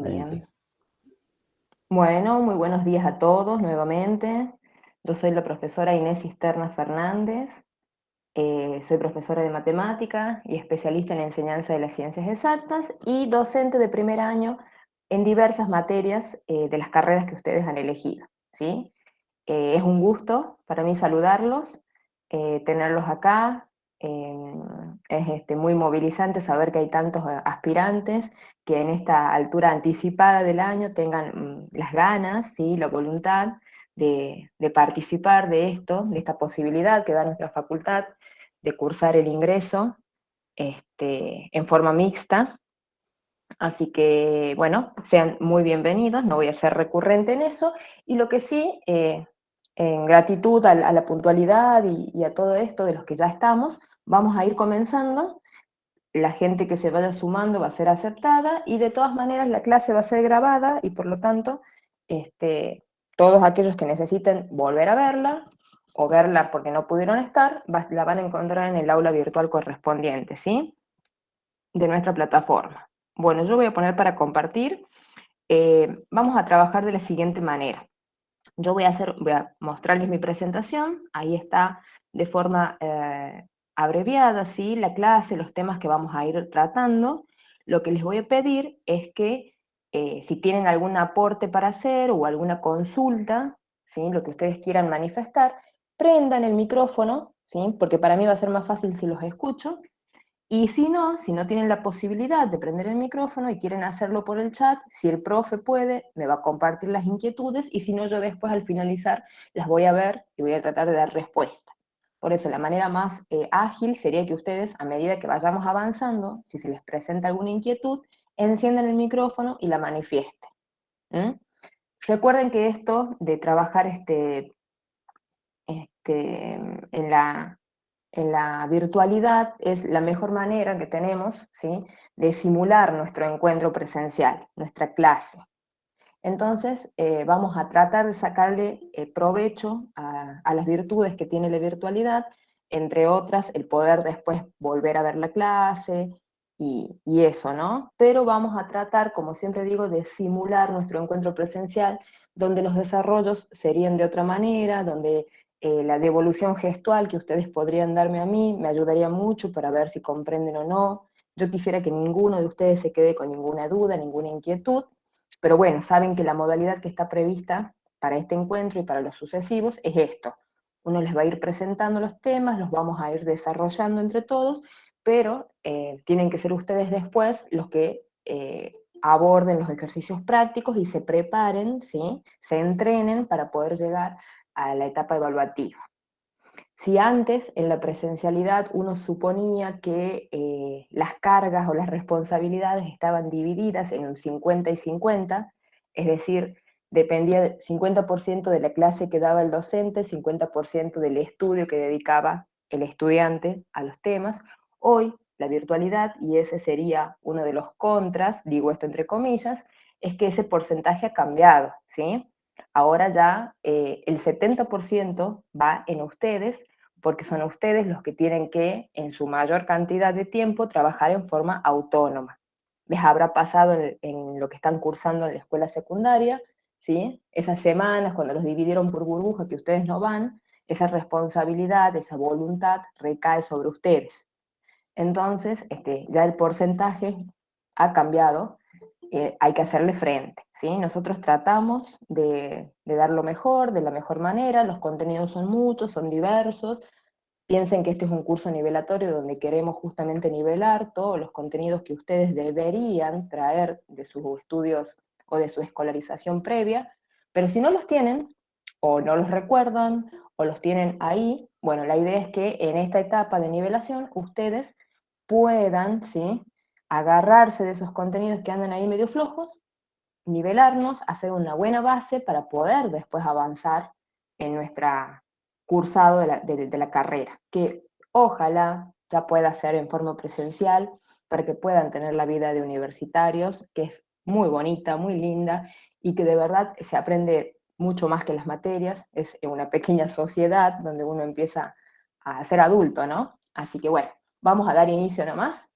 Ahí Bien. empieza. Bueno, muy buenos días a todos nuevamente. Yo soy la profesora Inés Cisterna Fernández. Soy profesora de matemática y especialista en la enseñanza de las ciencias exactas y docente de primer año en diversas materias de las carreras que ustedes han elegido, ¿sí? Es un gusto para mí saludarlos, tenerlos acá. Es muy movilizante saber que hay tantos aspirantes que en esta altura anticipada del año tengan las ganas, ¿sí? La voluntad de participar de esto, de esta posibilidad que da nuestra facultad de cursar el ingreso en forma mixta. Así que, bueno, sean muy bienvenidos, no voy a ser recurrente en eso, y lo que sí, en gratitud a la puntualidad y a todo esto de los que ya estamos, vamos a ir comenzando, la gente que se vaya sumando va a ser aceptada, y de todas maneras la clase va a ser grabada, y por lo tanto, todos aquellos que necesiten volver a verla, o verla porque no pudieron estar, la van a encontrar en el aula virtual correspondiente, ¿sí? De nuestra plataforma. Bueno, yo voy a poner para compartir. Vamos a trabajar de la siguiente manera. Yo voy a mostrarles mi presentación, ahí está de forma abreviada, ¿sí? La clase, los temas que vamos a ir tratando. Lo que les voy a pedir es que si tienen algún aporte para hacer o alguna consulta, ¿sí? Lo que ustedes quieran manifestar, prendan el micrófono, ¿sí? Porque para mí va a ser más fácil si los escucho, y si no tienen la posibilidad de prender el micrófono y quieren hacerlo por el chat, si el profe puede, me va a compartir las inquietudes, y si no, yo después al finalizar las voy a ver y voy a tratar de dar respuesta. Por eso la manera más ágil sería que ustedes, a medida que vayamos avanzando, si se les presenta alguna inquietud, enciendan el micrófono y la manifiesten. ¿Mm? Recuerden que esto de trabajar en la virtualidad es la mejor manera que tenemos, ¿sí? De simular nuestro encuentro presencial, nuestra clase. Entonces, vamos a tratar de sacarle provecho a las virtudes que tiene la virtualidad, entre otras, el poder después volver a ver la clase y eso, ¿no? Pero vamos a tratar, como siempre digo, de simular nuestro encuentro presencial, donde los desarrollos serían de otra manera, donde la devolución gestual que ustedes podrían darme a mí me ayudaría mucho para ver si comprenden o no. Yo quisiera que ninguno de ustedes se quede con ninguna duda, ninguna inquietud, pero bueno, saben que la modalidad que está prevista para este encuentro y para los sucesivos es esto. Uno les va a ir presentando los temas, los vamos a ir desarrollando entre todos, pero tienen que ser ustedes después los que aborden los ejercicios prácticos y se preparen, ¿sí? Se entrenen para poder llegar a la etapa evaluativa. Si antes en la presencialidad uno suponía que las cargas o las responsabilidades estaban divididas en un 50 y 50, es decir, dependía 50% de la clase que daba el docente, 50% del estudio que dedicaba el estudiante a los temas, hoy la virtualidad, y ese sería uno de los contras, digo esto entre comillas, es que ese porcentaje ha cambiado, ¿sí? Ahora ya el 70% va en ustedes, porque son ustedes los que tienen que, en su mayor cantidad de tiempo, trabajar en forma autónoma. Les habrá pasado en lo que están cursando en la escuela secundaria, ¿sí? Esas semanas, cuando los dividieron por burbuja, que ustedes no van, esa responsabilidad, esa voluntad recae sobre ustedes. Entonces, ya el porcentaje ha cambiado, hay que hacerle frente, ¿sí? Nosotros tratamos de dar lo mejor, de la mejor manera, los contenidos son muchos, son diversos. Piensen que este es un curso nivelatorio donde queremos justamente nivelar todos los contenidos que ustedes deberían traer de sus estudios o de su escolarización previa, pero si no los tienen, o no los recuerdan, o los tienen ahí, bueno, la idea es que en esta etapa de nivelación ustedes puedan, ¿sí? Agarrarse de esos contenidos que andan ahí medio flojos, nivelarnos, hacer una buena base para poder después avanzar en nuestra cursado de la carrera, que ojalá ya pueda ser en forma presencial para que puedan tener la vida de universitarios, que es muy bonita, muy linda, y que de verdad se aprende mucho más que las materias, es una pequeña sociedad donde uno empieza a ser adulto, ¿no? Así que bueno, vamos a dar inicio nomás.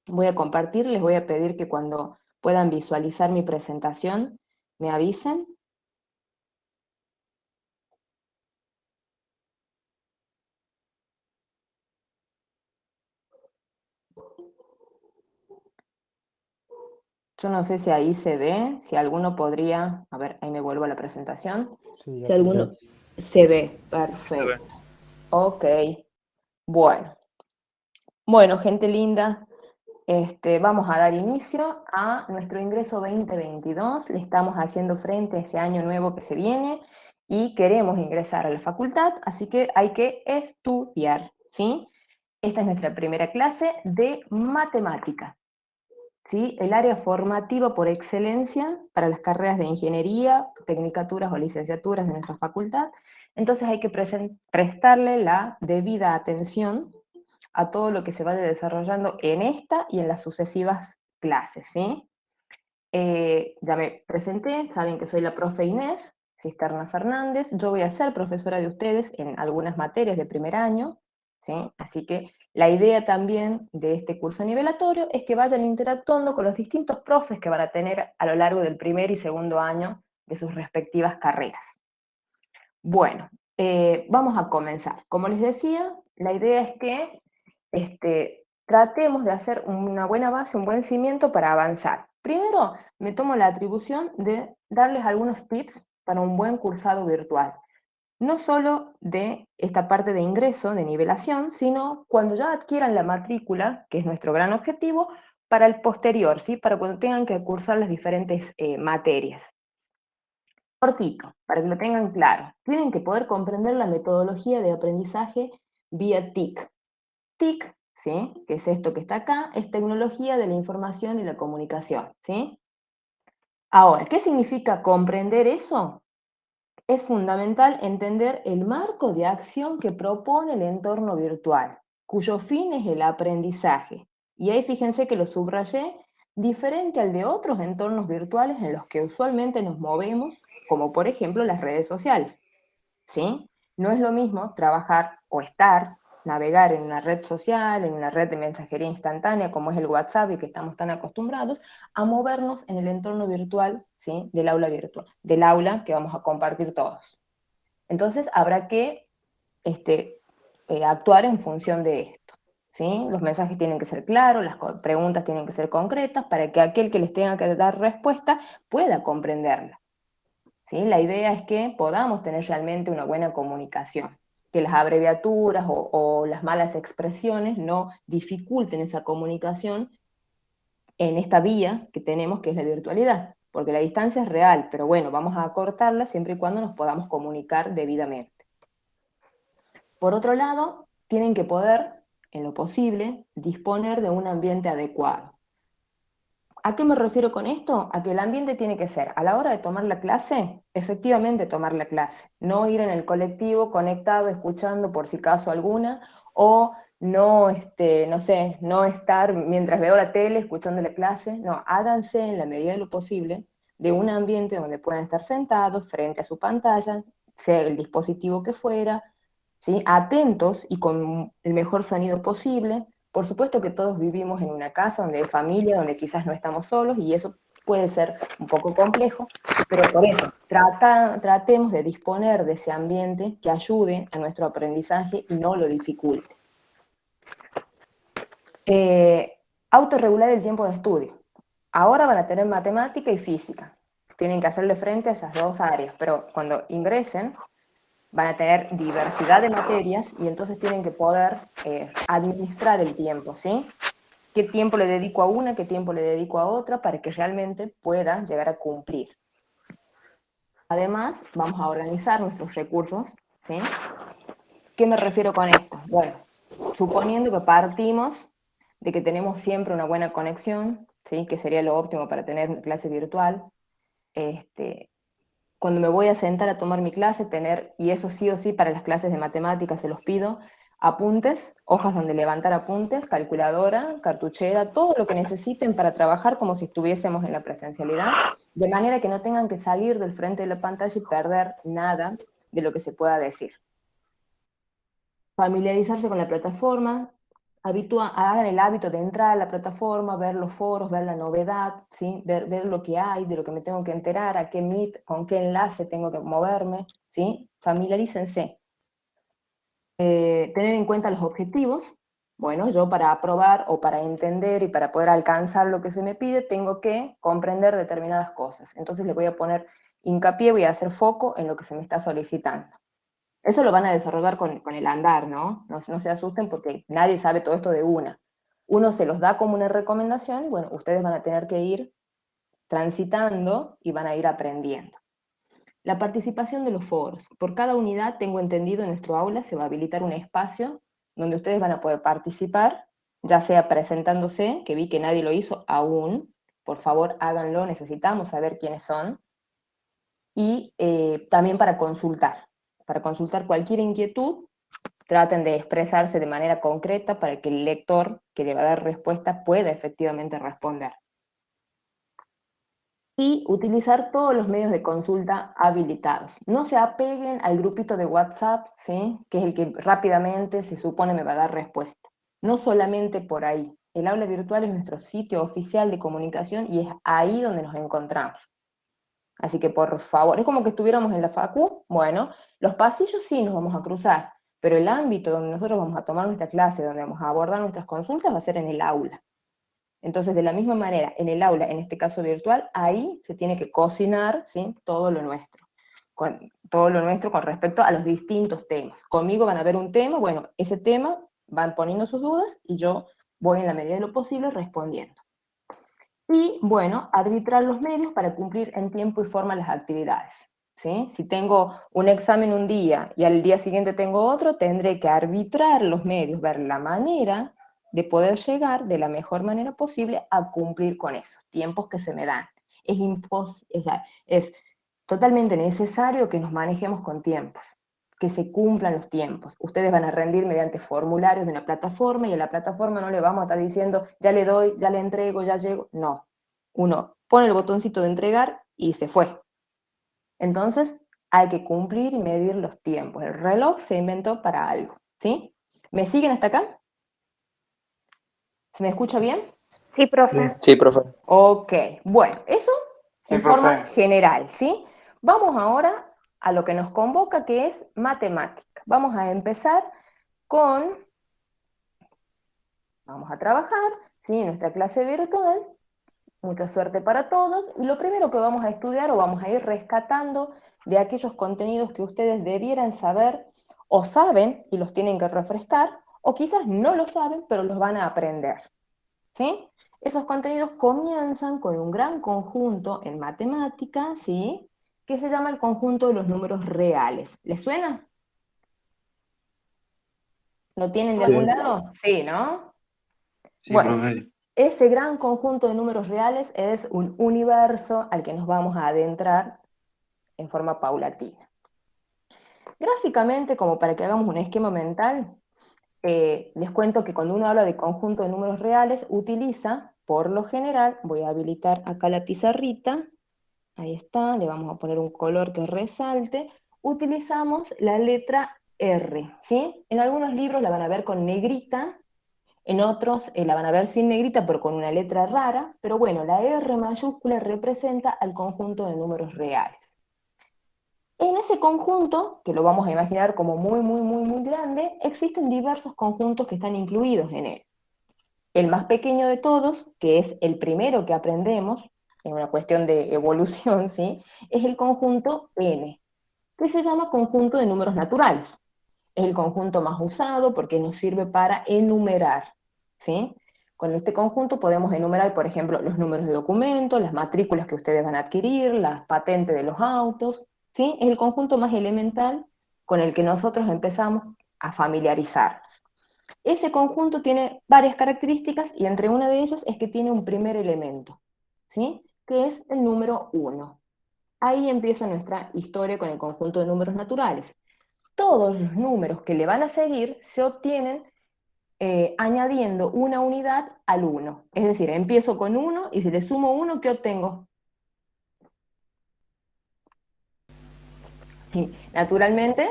Voy a compartir, les voy a pedir que cuando puedan visualizar mi presentación, me avisen. Yo no sé si ahí se ve, si alguno podría, a ver, ahí me vuelvo a la presentación. Sí, ya Si se ve. alguno se ve, perfecto. Ok, bueno. Bueno, gente linda, vamos a dar inicio a nuestro ingreso 2022. Le estamos haciendo frente a ese año nuevo que se viene y queremos ingresar a la facultad, así que hay que estudiar, ¿sí? Esta es nuestra primera clase de matemática. ¿Sí? El área formativa por excelencia para las carreras de ingeniería, tecnicaturas o licenciaturas de nuestra facultad. Entonces hay que prestarle la debida atención a todo lo que se vaya desarrollando en esta y en las sucesivas clases, ¿sí? Ya me presenté, saben que soy la profe Inés Cisterna Fernández, yo voy a ser profesora de ustedes en algunas materias de primer año, ¿sí? Así que la idea también de este curso nivelatorio es que vayan interactuando con los distintos profes que van a tener a lo largo del primer y segundo año de sus respectivas carreras. Bueno, vamos a comenzar. Como les decía, la idea es que tratemos de hacer una buena base, un buen cimiento para avanzar. Primero, me tomo la atribución de darles algunos tips para un buen cursado virtual. No solo de esta parte de ingreso, de nivelación, sino cuando ya adquieran la matrícula, que es nuestro gran objetivo, para el posterior, ¿sí? Para cuando tengan que cursar las diferentes materias. Cortito, para que lo tengan claro. Tienen que poder comprender la metodología de aprendizaje vía TIC. TIC, ¿sí? Que es esto que está acá, es tecnología de la información y la comunicación, ¿sí? Ahora, ¿qué significa comprender eso? Es fundamental entender el marco de acción que propone el entorno virtual, cuyo fin es el aprendizaje. Y ahí fíjense que lo subrayé, diferente al de otros entornos virtuales en los que usualmente nos movemos, como por ejemplo las redes sociales. ¿Sí? No es lo mismo trabajar o estar, navegar en una red social, en una red de mensajería instantánea como es el WhatsApp y que estamos tan acostumbrados, a movernos en el entorno virtual, ¿sí? Del aula virtual, del aula que vamos a compartir todos. Entonces habrá que actuar en función de esto. ¿Sí? Los mensajes tienen que ser claros, las preguntas tienen que ser concretas para que aquel que les tenga que dar respuesta pueda comprenderla. ¿Sí? La idea es que podamos tener realmente una buena comunicación, que las abreviaturas o las malas expresiones no dificulten esa comunicación en esta vía que tenemos, que es la virtualidad, porque la distancia es real, pero bueno, vamos a acortarla siempre y cuando nos podamos comunicar debidamente. Por otro lado, tienen que poder, en lo posible, disponer de un ambiente adecuado. ¿A qué me refiero con esto? A que el ambiente tiene que ser, a la hora de tomar la clase, efectivamente tomar la clase. No ir en el colectivo conectado, escuchando por si acaso alguna, o no, no sé, no estar mientras veo la tele escuchando la clase. No, háganse en la medida de lo posible de un ambiente donde puedan estar sentados frente a su pantalla, sea el dispositivo que fuera, ¿sí? Atentos y con el mejor sonido posible. Por supuesto que todos vivimos en una casa donde hay familia, donde quizás no estamos solos y eso puede ser un poco complejo, pero por eso tratemos de disponer de ese ambiente que ayude a nuestro aprendizaje y no lo dificulte. Autorregular el tiempo de estudio. Ahora van a tener matemática y física. Tienen que hacerle frente a esas dos áreas, pero cuando ingresen van a tener diversidad de materias y entonces tienen que poder administrar el tiempo, ¿sí? ¿Qué tiempo le dedico a una, qué tiempo le dedico a otra para que realmente pueda llegar a cumplir? Además, vamos a organizar nuestros recursos, ¿sí? ¿Qué me refiero con esto? Bueno, suponiendo que partimos de que tenemos siempre una buena conexión, ¿sí? Que sería lo óptimo para tener clase virtual, cuando me voy a sentar a tomar mi clase, tener, y eso sí o sí para las clases de matemáticas se los pido, apuntes, hojas donde levantar apuntes, calculadora, cartuchera, todo lo que necesiten para trabajar como si estuviésemos en la presencialidad, de manera que no tengan que salir del frente de la pantalla y perder nada de lo que se pueda decir. Familiarizarse con la plataforma, hagan el hábito de entrar a la plataforma, ver los foros, ver la novedad, ¿sí? ver lo que hay, de lo que me tengo que enterar, a qué Meet, con qué enlace tengo que moverme, ¿sí? Familiarícense. Tener en cuenta los objetivos. Bueno, yo para aprobar o para entender y para poder alcanzar lo que se me pide, tengo que comprender determinadas cosas. Entonces le voy a poner hincapié, voy a hacer foco en lo que se me está solicitando. Eso lo van a desarrollar con el andar, ¿no? No se asusten porque nadie sabe todo esto de una. Uno se los da como una recomendación y bueno, ustedes van a tener que ir transitando y van a ir aprendiendo. La participación de los foros. Por cada unidad, tengo entendido, en nuestro aula se va a habilitar un espacio donde ustedes van a poder participar, ya sea presentándose, que vi que nadie lo hizo aún, por favor háganlo, necesitamos saber quiénes son, y también para consultar cualquier inquietud, traten de expresarse de manera concreta para que el lector que le va a dar respuesta pueda efectivamente responder. Y utilizar todos los medios de consulta habilitados. No se apeguen al grupito de WhatsApp, ¿sí? Que es el que rápidamente se supone me va a dar respuesta. No solamente por ahí. El aula virtual es nuestro sitio oficial de comunicación y es ahí donde nos encontramos. Así que por favor, es como que estuviéramos en la facu, bueno, los pasillos sí nos vamos a cruzar, pero el ámbito donde nosotros vamos a tomar nuestra clase, donde vamos a abordar nuestras consultas, va a ser en el aula. Entonces, de la misma manera, en el aula, en este caso virtual, ahí se tiene que cocinar, ¿sí? Todo lo nuestro. Todo lo nuestro con respecto a los distintos temas. Conmigo van a ver un tema, bueno, ese tema van poniendo sus dudas y yo voy en la medida de lo posible respondiendo. Y, bueno, arbitrar los medios para cumplir en tiempo y forma las actividades, ¿sí? Si tengo un examen un día y al día siguiente tengo otro, tendré que arbitrar los medios, ver la manera de poder llegar de la mejor manera posible a cumplir con esos tiempos que se me dan. Es totalmente necesario que nos manejemos con tiempos, que se cumplan los tiempos. Ustedes van a rendir mediante formularios de una plataforma y a la plataforma no le vamos a estar diciendo, ya le doy, ya le entrego, ya llego. No. Uno pone el botoncito de entregar y se fue. Entonces, hay que cumplir y medir los tiempos. El reloj se inventó para algo, ¿sí? ¿Me siguen hasta acá? ¿Se me escucha bien? Sí, profe. Sí, profe. Ok, bueno, eso en profe. forma general, ¿sí? Vamos ahora a lo que nos convoca, que es matemática. Vamos a empezar vamos a trabajar, ¿sí? En nuestra clase virtual. Mucha suerte para todos. Y lo primero que vamos a estudiar o vamos a ir rescatando de aquellos contenidos que ustedes debieran saber o saben y los tienen que refrescar, o quizás no lo saben, pero los van a aprender, ¿sí? Esos contenidos comienzan con un gran conjunto en matemática, ¿sí? Que se llama el conjunto de los números reales. ¿Les suena? ¿Lo tienen de algún lado? Sí, ¿no? Sí, Bueno, profe. ese gran conjunto de números reales es un universo al que nos vamos a adentrar en forma paulatina. Gráficamente, como para que hagamos un esquema mental, les cuento que cuando uno habla de conjunto de números reales, utiliza, por lo general, voy a habilitar acá la pizarrita, ahí está, le vamos a poner un color que resalte, utilizamos la letra R, ¿sí? En algunos libros la van a ver con negrita, en otros la van a ver sin negrita, pero con una letra rara, pero bueno, la R mayúscula representa al conjunto de números reales. En ese conjunto, que lo vamos a imaginar como muy, muy, muy, muy grande, existen diversos conjuntos que están incluidos en él. El más pequeño de todos, que es el primero que aprendemos, en una cuestión de evolución, ¿sí? Es el conjunto N, que se llama conjunto de números naturales. Es el conjunto más usado porque nos sirve para enumerar, ¿sí? Con este conjunto podemos enumerar, por ejemplo, los números de documento, las matrículas que ustedes van a adquirir, las patentes de los autos, ¿sí? Es el conjunto más elemental con el que nosotros empezamos a familiarizarnos. Ese conjunto tiene varias características y entre una de ellas es que tiene un primer elemento, ¿sí? Que es el número 1. Ahí empieza nuestra historia con el conjunto de números naturales. Todos los números que le van a seguir se obtienen añadiendo una unidad al 1. Es decir, empiezo con 1 y si le sumo 1, ¿qué obtengo? Y, naturalmente,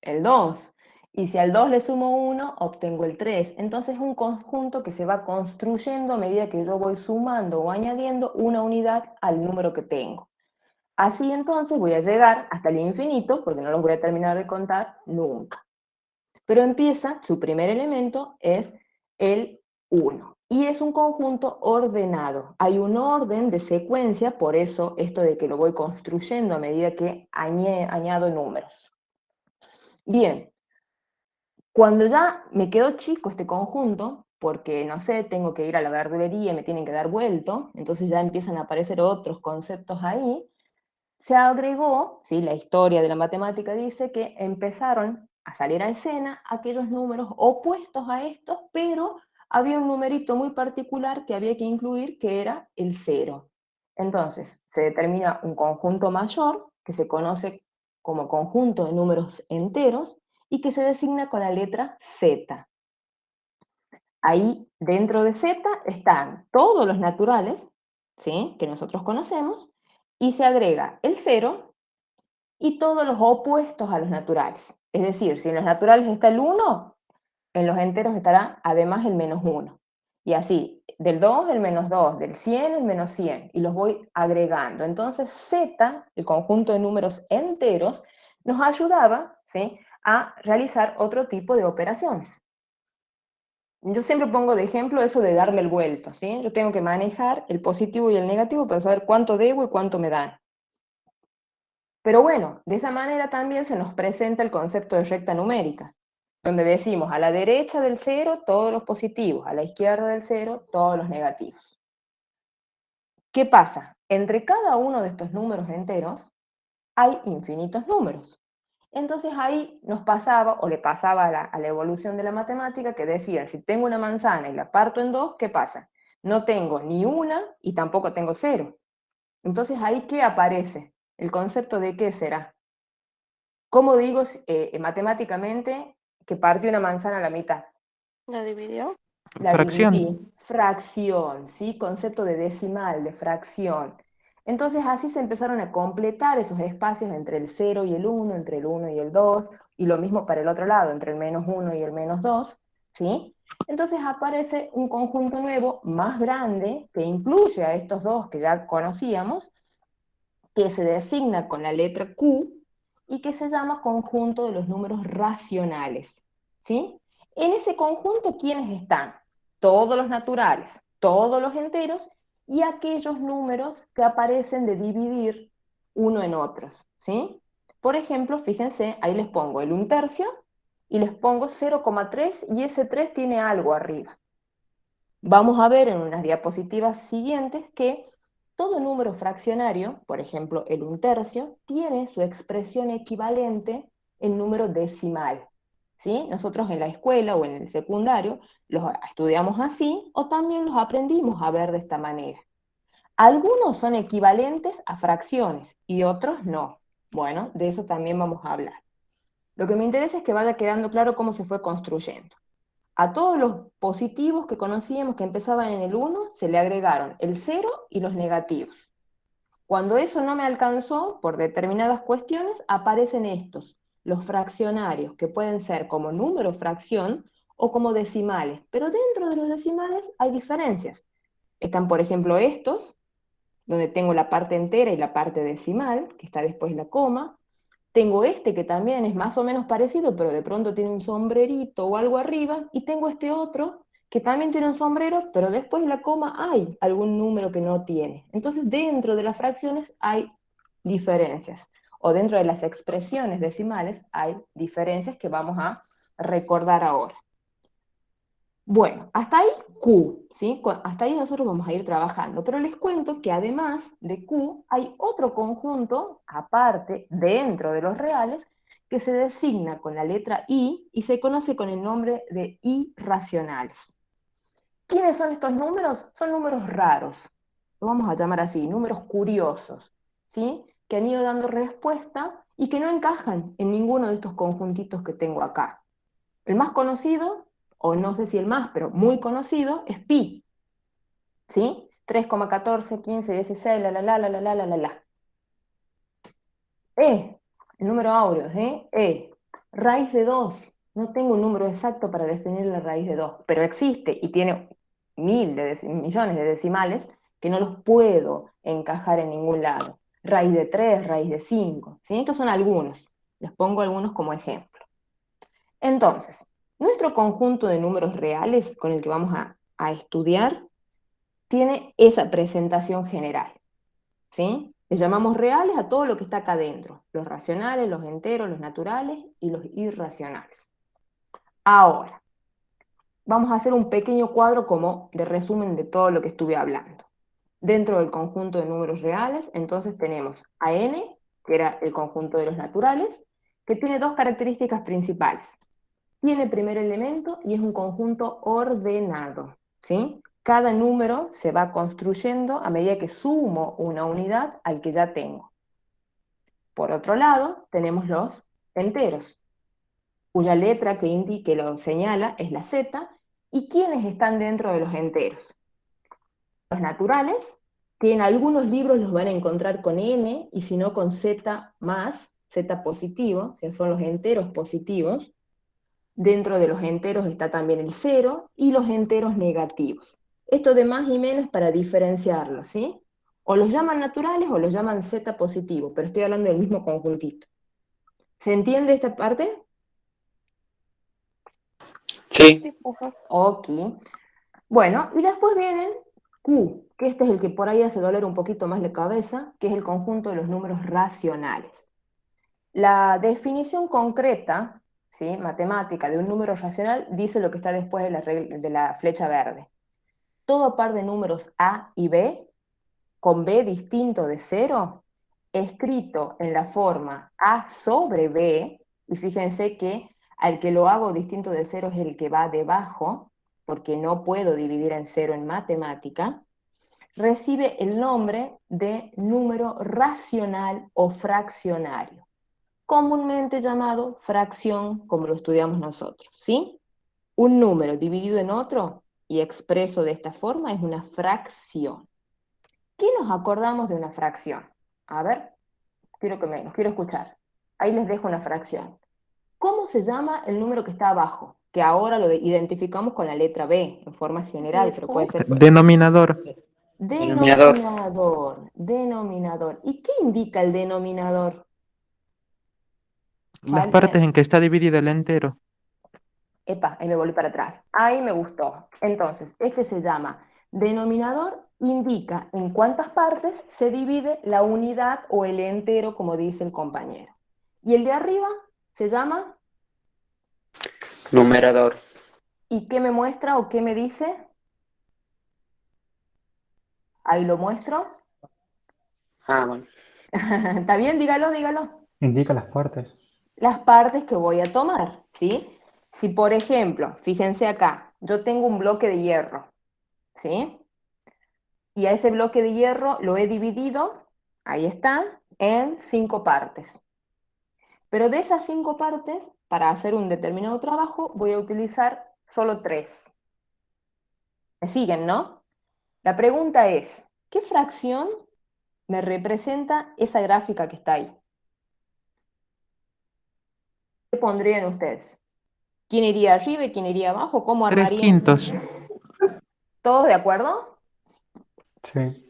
el 2. Y si al 2 le sumo 1, obtengo el 3. Entonces es un conjunto que se va construyendo a medida que yo voy sumando o añadiendo una unidad al número que tengo. Así entonces voy a llegar hasta el infinito, porque no los voy a terminar de contar nunca. Pero empieza, su primer elemento es el 1. Y es un conjunto ordenado. Hay un orden de secuencia, por eso esto de que lo voy construyendo a medida que añado números. Bien, cuando ya me quedó chico este conjunto, porque no sé, tengo que ir a la verdulería y me tienen que dar vuelto, entonces ya empiezan a aparecer otros conceptos ahí, se agregó, ¿sí? La historia de la matemática dice que empezaron a salir a escena aquellos números opuestos a estos, pero había un numerito muy particular que había que incluir, que era el cero. Entonces, se determina un conjunto mayor, que se conoce como conjunto de números enteros, y que se designa con la letra Z. Ahí, dentro de Z, están todos los naturales, ¿sí? Que nosotros conocemos, y se agrega el cero y todos los opuestos a los naturales. Es decir, si en los naturales está el 1, en los enteros estará además el menos 1. Y así, del 2 el menos 2, del 100 el menos 100, y los voy agregando. Entonces Z, el conjunto de números enteros, nos ayudaba, ¿sí?, a realizar otro tipo de operaciones. Yo siempre pongo de ejemplo eso de darme el vuelto, ¿sí? Yo tengo que manejar el positivo y el negativo para saber cuánto debo y cuánto me dan. Pero bueno, de esa manera también se nos presenta el concepto de recta numérica, donde decimos a la derecha del cero todos los positivos, a la izquierda del cero todos los negativos. ¿Qué pasa? Entre cada uno de estos números enteros hay infinitos números. Entonces ahí nos pasaba, o le pasaba a la evolución de la matemática, que decía, si tengo una manzana y la parto en dos, ¿qué pasa? No tengo ni una y tampoco tengo cero. Entonces ahí, ¿qué aparece? El concepto de qué será. ¿Cómo digo matemáticamente que partió una manzana a la mitad? ¿La dividió? La dividí. Fracción, ¿sí? Concepto de decimal, de fracción. Entonces así se empezaron a completar esos espacios entre el 0 y el 1, entre el 1 y el 2, y lo mismo para el otro lado, entre el menos 1 y el menos 2, ¿sí? Entonces aparece un conjunto nuevo, más grande, que incluye a estos dos que ya conocíamos, que se designa con la letra Q y que se llama conjunto de los números racionales, ¿sí? En ese conjunto, ¿quiénes están? Todos los naturales, todos los enteros y aquellos números que aparecen de dividir uno en otros, ¿sí? Por ejemplo, fíjense, ahí les pongo el 1/3 y les pongo 0,3 y ese 3 tiene algo arriba. Vamos a ver en unas diapositivas siguientes que todo número fraccionario, por ejemplo el 1/3, tiene su expresión equivalente en número decimal. ¿Sí? Nosotros en la escuela o en el secundario los estudiamos así o también los aprendimos a ver de esta manera. Algunos son equivalentes a fracciones y otros no. Bueno, de eso también vamos a hablar. Lo que me interesa es que vaya quedando claro cómo se fue construyendo. A todos los positivos que conocíamos que empezaban en el 1, se le agregaron el 0 y los negativos. Cuando eso no me alcanzó, por determinadas cuestiones, aparecen estos, los fraccionarios, que pueden ser como número fracción o como decimales, pero dentro de los decimales hay diferencias. Están, por ejemplo, estos, donde tengo la parte entera y la parte decimal, que está después la coma. Tengo este que también es más o menos parecido, pero de pronto tiene un sombrerito o algo arriba, y tengo este otro que también tiene un sombrero, pero después de la coma hay algún número que no tiene. Entonces dentro de las fracciones hay diferencias, o dentro de las expresiones decimales hay diferencias que vamos a recordar ahora. Bueno, hasta ahí Q, ¿sí? Hasta ahí nosotros vamos a ir trabajando, pero les cuento que además de Q hay otro conjunto, aparte, dentro de los reales, que se designa con la letra I y se conoce con el nombre de irracionales. ¿Quiénes son estos números? Son números raros, lo vamos a llamar así, números curiosos, ¿sí? Que han ido dando respuesta y que no encajan en ninguno de estos conjuntitos que tengo acá. El más conocido, o no sé si el más, pero muy conocido, es pi. ¿Sí? 3,14, 15, 16, la. El número áureo, ¿eh? Raíz de 2. No tengo un número exacto para definir la raíz de 2, pero existe y tiene millones de decimales que no los puedo encajar en ningún lado. Raíz de 3, raíz de 5, ¿sí? Estos son algunos. Les pongo algunos como ejemplo. Entonces, nuestro conjunto de números reales con el que vamos a estudiar tiene esa presentación general, ¿sí? Le llamamos reales a todo lo que está acá adentro, los racionales, los enteros, los naturales y los irracionales. Ahora, vamos a hacer un pequeño cuadro como de resumen de todo lo que estuve hablando. Dentro del conjunto de números reales, entonces tenemos a n, que era el conjunto de los naturales, que tiene dos características principales. Tiene primer elemento y es un conjunto ordenado, ¿sí? Cada número se va construyendo a medida que sumo una unidad al que ya tengo. Por otro lado, tenemos los enteros, cuya letra que indique lo señala es la Z, y ¿quiénes están dentro de los enteros? Los naturales, que en algunos libros los van a encontrar con N, y si no con Z más, Z positivo, o sea, son los enteros positivos. Dentro de los enteros está también el cero y los enteros negativos. Esto de más y menos para diferenciarlos, ¿sí? O los llaman naturales o los llaman Z positivo, pero estoy hablando del mismo conjuntito. ¿Se entiende esta parte? Sí. Sí, profe. Ok. Bueno, y después vienen Q, que este es el que por ahí hace doler un poquito más la cabeza, que es el conjunto de los números racionales. La definición concreta, ¿sí?, matemática de un número racional dice lo que está después de la flecha verde. Todo par de números A y B, con B distinto de cero, escrito en la forma A sobre B, y fíjense que al que lo hago distinto de cero es el que va debajo, porque no puedo dividir en cero en matemática, recibe el nombre de número racional o fraccionario, comúnmente llamado fracción, como lo estudiamos nosotros, ¿sí? Un número dividido en otro y expreso de esta forma es una fracción. ¿Qué nos acordamos de una fracción? A ver, los quiero escuchar. Ahí les dejo una fracción. ¿Cómo se llama el número que está abajo? Que ahora lo identificamos con la letra B en forma general, pero puede ser Denominador. Denominador. denominador. ¿Y qué indica el denominador? Las partes en que está dividido el entero. Epa, ahí me volví para atrás. Ahí me gustó. Entonces, este se llama denominador, indica en cuántas partes se divide la unidad o el entero, como dice el compañero. Y el de arriba se llama, Numerador. ¿y qué me muestra o qué me dice? Ahí lo muestro. Ah, bueno. ¿Está bien? Dígalo, dígalo. Indica las partes. Las partes que voy a tomar, ¿sí? Si, por ejemplo, fíjense acá, yo tengo un bloque de hierro, ¿sí? Y a ese bloque de hierro lo he dividido, ahí está, en 5 partes. Pero de esas 5 partes, para hacer un determinado trabajo, voy a utilizar solo 3. ¿Me siguen, no? La pregunta es, ¿qué fracción me representa esa gráfica que está ahí? ¿Qué pondrían ustedes? ¿Quién iría arriba y quién iría abajo? ¿Cómo Tres armarían? quintos. ¿Todos de acuerdo? Sí.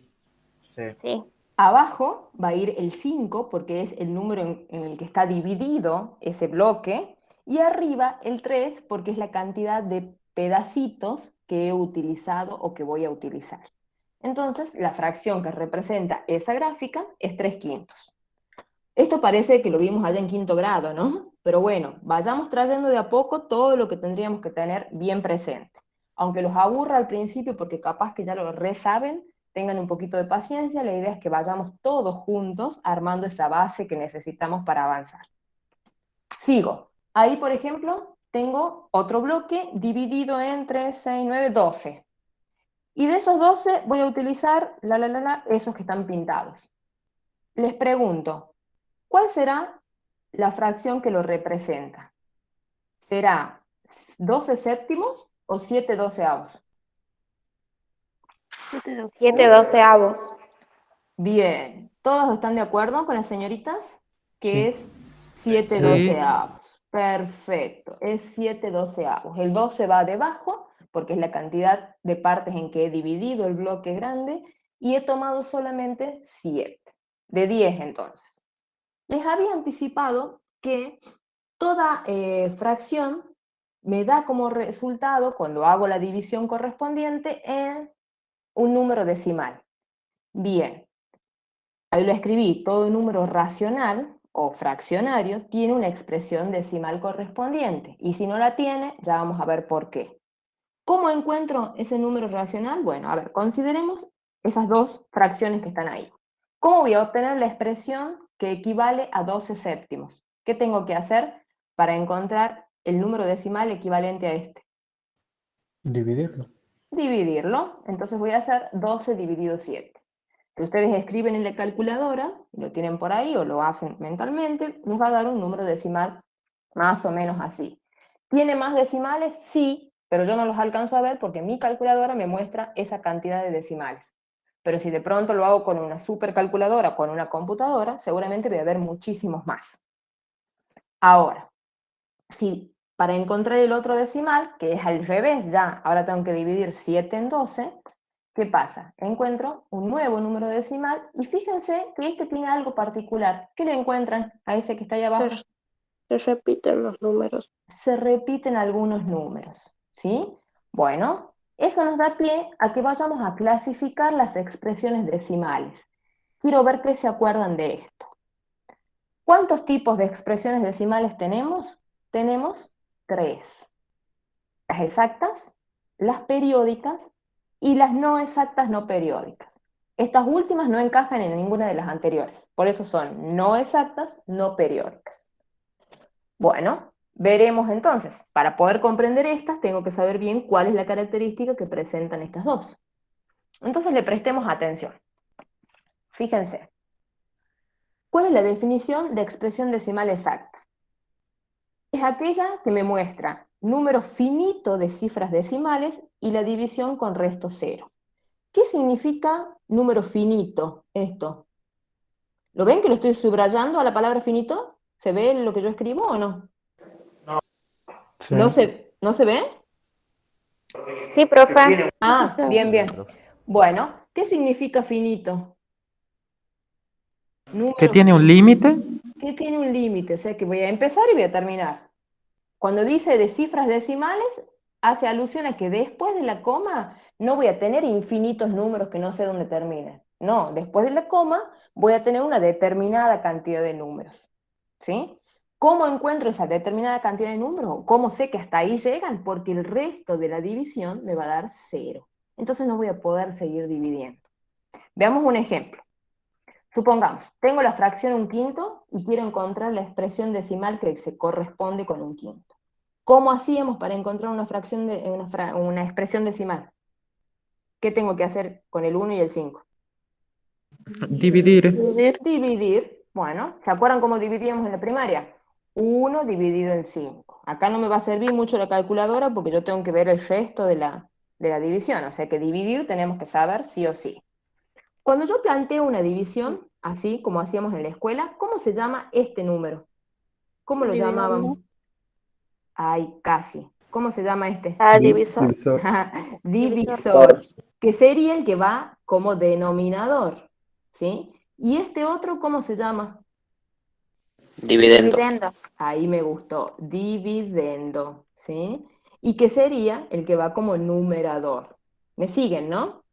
Sí. Abajo va a ir el 5 porque es el número en el que está dividido ese bloque, y arriba el 3 porque es la cantidad de pedacitos que he utilizado o que voy a utilizar. Entonces, la fracción que representa esa gráfica es 3 quintos. Esto parece que lo vimos allá en quinto grado, ¿no? Pero bueno, vayamos trayendo de a poco todo lo que tendríamos que tener bien presente. Aunque los aburra al principio porque capaz que ya lo resaben, tengan un poquito de paciencia, la idea es que vayamos todos juntos armando esa base que necesitamos para avanzar. Sigo. Ahí, por ejemplo, tengo otro bloque dividido entre 6, 9, 12. Y de esos 12 voy a utilizar esos que están pintados. Les pregunto, ¿cuál será la fracción que lo representa? ¿Será 12 séptimos o 7 doceavos? 7 doceavos. Bien, ¿todos están de acuerdo con las señoritas? Que Sí. es 7 Sí. doceavos. Perfecto, es 7/12. El 12 va debajo, porque es la cantidad de partes en que he dividido el bloque grande, y he tomado solamente 7, de 10 entonces. Les había anticipado que toda fracción me da como resultado, cuando hago la división correspondiente, en un número decimal. Bien, ahí lo escribí, todo número racional o fraccionario tiene una expresión decimal correspondiente, y si no la tiene, ya vamos a ver por qué. ¿Cómo encuentro ese número racional? Bueno, a ver, consideremos esas dos fracciones que están ahí. ¿Cómo voy a obtener la expresión que equivale a 12 séptimos? ¿Qué tengo que hacer para encontrar el número decimal equivalente a este? Dividirlo. Dividirlo. Entonces voy a hacer 12 dividido 7. Si ustedes escriben en la calculadora, lo tienen por ahí o lo hacen mentalmente, les va a dar un número decimal más o menos así. ¿Tiene más decimales? Sí, pero yo no los alcanzo a ver porque mi calculadora me muestra esa cantidad de decimales. Pero si de pronto lo hago con una supercalculadora, con una computadora, seguramente voy a ver muchísimos más. Ahora, si para encontrar el otro decimal, que es al revés ya, ahora tengo que dividir 7 en 12, ¿qué pasa? Encuentro un nuevo número decimal y fíjense que este tiene algo particular. ¿Qué le encuentran a ese que está ahí abajo? Se repiten los números. Se repiten algunos números, ¿sí? Bueno, eso nos da pie a que vayamos a clasificar las expresiones decimales. Quiero ver qué se acuerdan de esto. ¿Cuántos tipos de expresiones decimales tenemos? Tenemos 3. Las exactas, las periódicas y las no exactas no periódicas. Estas últimas no encajan en ninguna de las anteriores, por eso son no exactas no periódicas. Bueno, veremos entonces. Para poder comprender estas, tengo que saber bien cuál es la característica que presentan estas dos. Entonces le prestemos atención. Fíjense. ¿Cuál es la definición de expresión decimal exacta? Es aquella que me muestra número finito de cifras decimales y la división con resto cero. ¿Qué significa número finito esto? ¿Lo ven que lo estoy subrayando a la palabra finito? ¿Se ve lo que yo escribo o no? Sí. ¿No se ve? Sí, profe. Ah, bien, bien. Bueno, ¿qué significa finito? ¿Que Número tiene un límite? que tiene un límite, o sea que voy a empezar y voy a terminar. Cuando dice de cifras decimales, hace alusión a que después de la coma no voy a tener infinitos números que no sé dónde terminan. No, después de la coma voy a tener una determinada cantidad de números. ¿Sí? ¿Cómo encuentro esa determinada cantidad de números? ¿Cómo sé que hasta ahí llegan? Porque el resto de la división me va a dar 0. Entonces no voy a poder seguir dividiendo. Veamos un ejemplo. Supongamos, tengo la fracción 1/5 y quiero encontrar la expresión decimal que se corresponde con 1/5. ¿Cómo hacíamos para encontrar una expresión decimal? ¿Qué tengo que hacer con el 1 y el 5? Dividir. Dividir. Bueno, ¿se acuerdan cómo dividíamos en la primaria? 1 dividido en 5. Acá no me va a servir mucho la calculadora porque yo tengo que ver el resto de la división. O sea que dividir tenemos que saber sí o sí. Cuando yo planteo una división, así como hacíamos en la escuela, ¿cómo se llama este número? ¿Cómo lo llamábamos? Ay, casi. ¿Cómo se llama este? Divisor. Divisor, que sería el que va como denominador, ¿sí? ¿Y este otro cómo se llama? Dividendo. Ahí me gustó, dividendo, ¿sí? ¿Y qué sería el que va como numerador? ¿Me siguen, no?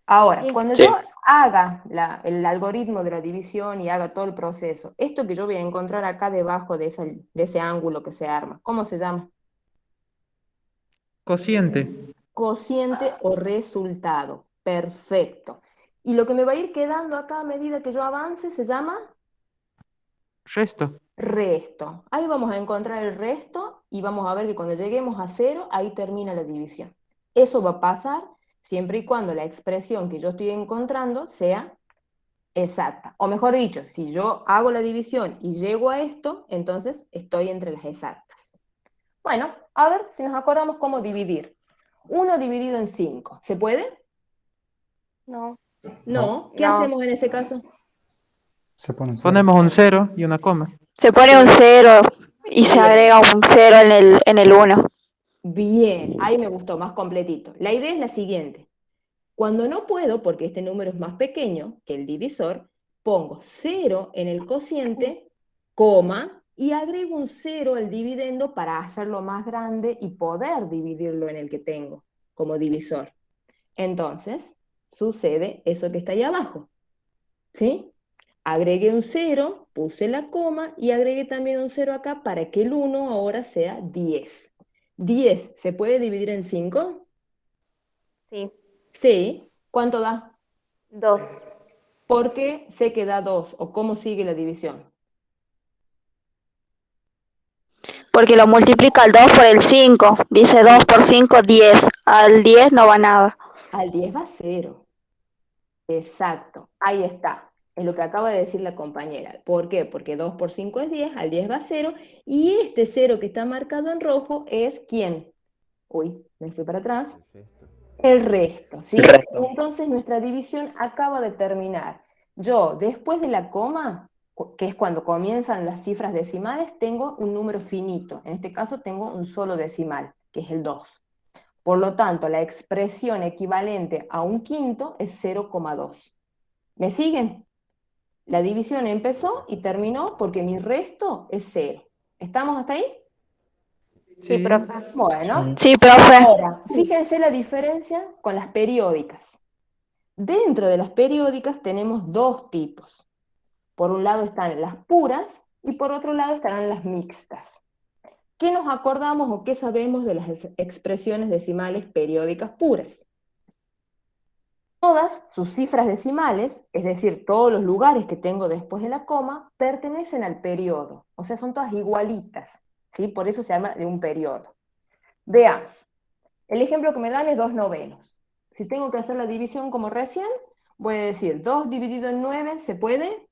Ahora, Sí. cuando Sí. yo haga el algoritmo de la división y haga todo el proceso, esto que yo voy a encontrar acá debajo de ese ángulo que se arma, ¿cómo se llama? Cociente. Cociente o resultado. Perfecto. Y lo que me va a ir quedando acá a medida que yo avance se llama Resto. resto. Ahí vamos a encontrar el resto y vamos a ver que cuando lleguemos a 0, ahí termina la división. Eso va a pasar siempre y cuando la expresión que yo estoy encontrando sea exacta. O mejor dicho, si yo hago la división y llego a esto, entonces estoy entre las exactas. Bueno, a ver si nos acordamos cómo dividir. 1 dividido en 5. ¿Se puede? No. No. ¿Qué No. hacemos en ese caso? Se pone en cero. Ponemos un 0 y una coma. Se pone un 0. Y se Bien. agrega un 0 en el 1. Bien, ahí me gustó, más completito. La idea es la siguiente. Cuando no puedo, porque este número es más pequeño que el divisor, pongo 0 en el cociente, coma, y agrego un 0 al dividendo para hacerlo más grande y poder dividirlo en el que tengo como divisor. Entonces, sucede eso que está ahí abajo, ¿sí? Agregué un 0, puse la coma y agregué también un 0 acá para que el 1 ahora sea 10. ¿10 se puede dividir en 5? Sí. Sí. ¿Cuánto da? 2. ¿Por qué sé que da 2? ¿O cómo sigue la división? Porque lo multiplica el 2 por el 5. Dice 2 por 5, 10. Al 10 no va nada. Al 10 va 0. Exacto, ahí está. Es lo que acaba de decir la compañera. ¿Por qué? Porque 2 por 5 es 10, al 10 va 0, y este 0 que está marcado en rojo es ¿quién? Uy, me fui para atrás. El resto, ¿sí? El resto. Entonces nuestra división acaba de terminar. Yo, después de la coma, que es cuando comienzan las cifras decimales, tengo un número finito. En este caso tengo un solo decimal, que es el 2. Por lo tanto, la expresión equivalente a un quinto es 0,2. ¿Me siguen? La división empezó y terminó porque mi resto es 0. ¿Estamos hasta ahí? Sí, Sí. profe. Bueno, Sí, profe. ahora, fíjense la diferencia con las periódicas. Dentro de las periódicas tenemos dos tipos. Por un lado están las puras y por otro lado estarán las mixtas. ¿Qué nos acordamos o qué sabemos de las expresiones decimales periódicas puras? Todas sus cifras decimales, es decir, todos los lugares que tengo después de la coma, pertenecen al periodo, o sea, son todas igualitas, ¿sí? Por eso se llama de un periodo. Veamos, el ejemplo que me dan es 2/9. Si tengo que hacer la división como recién, voy a decir 2 dividido en 9, ¿se puede?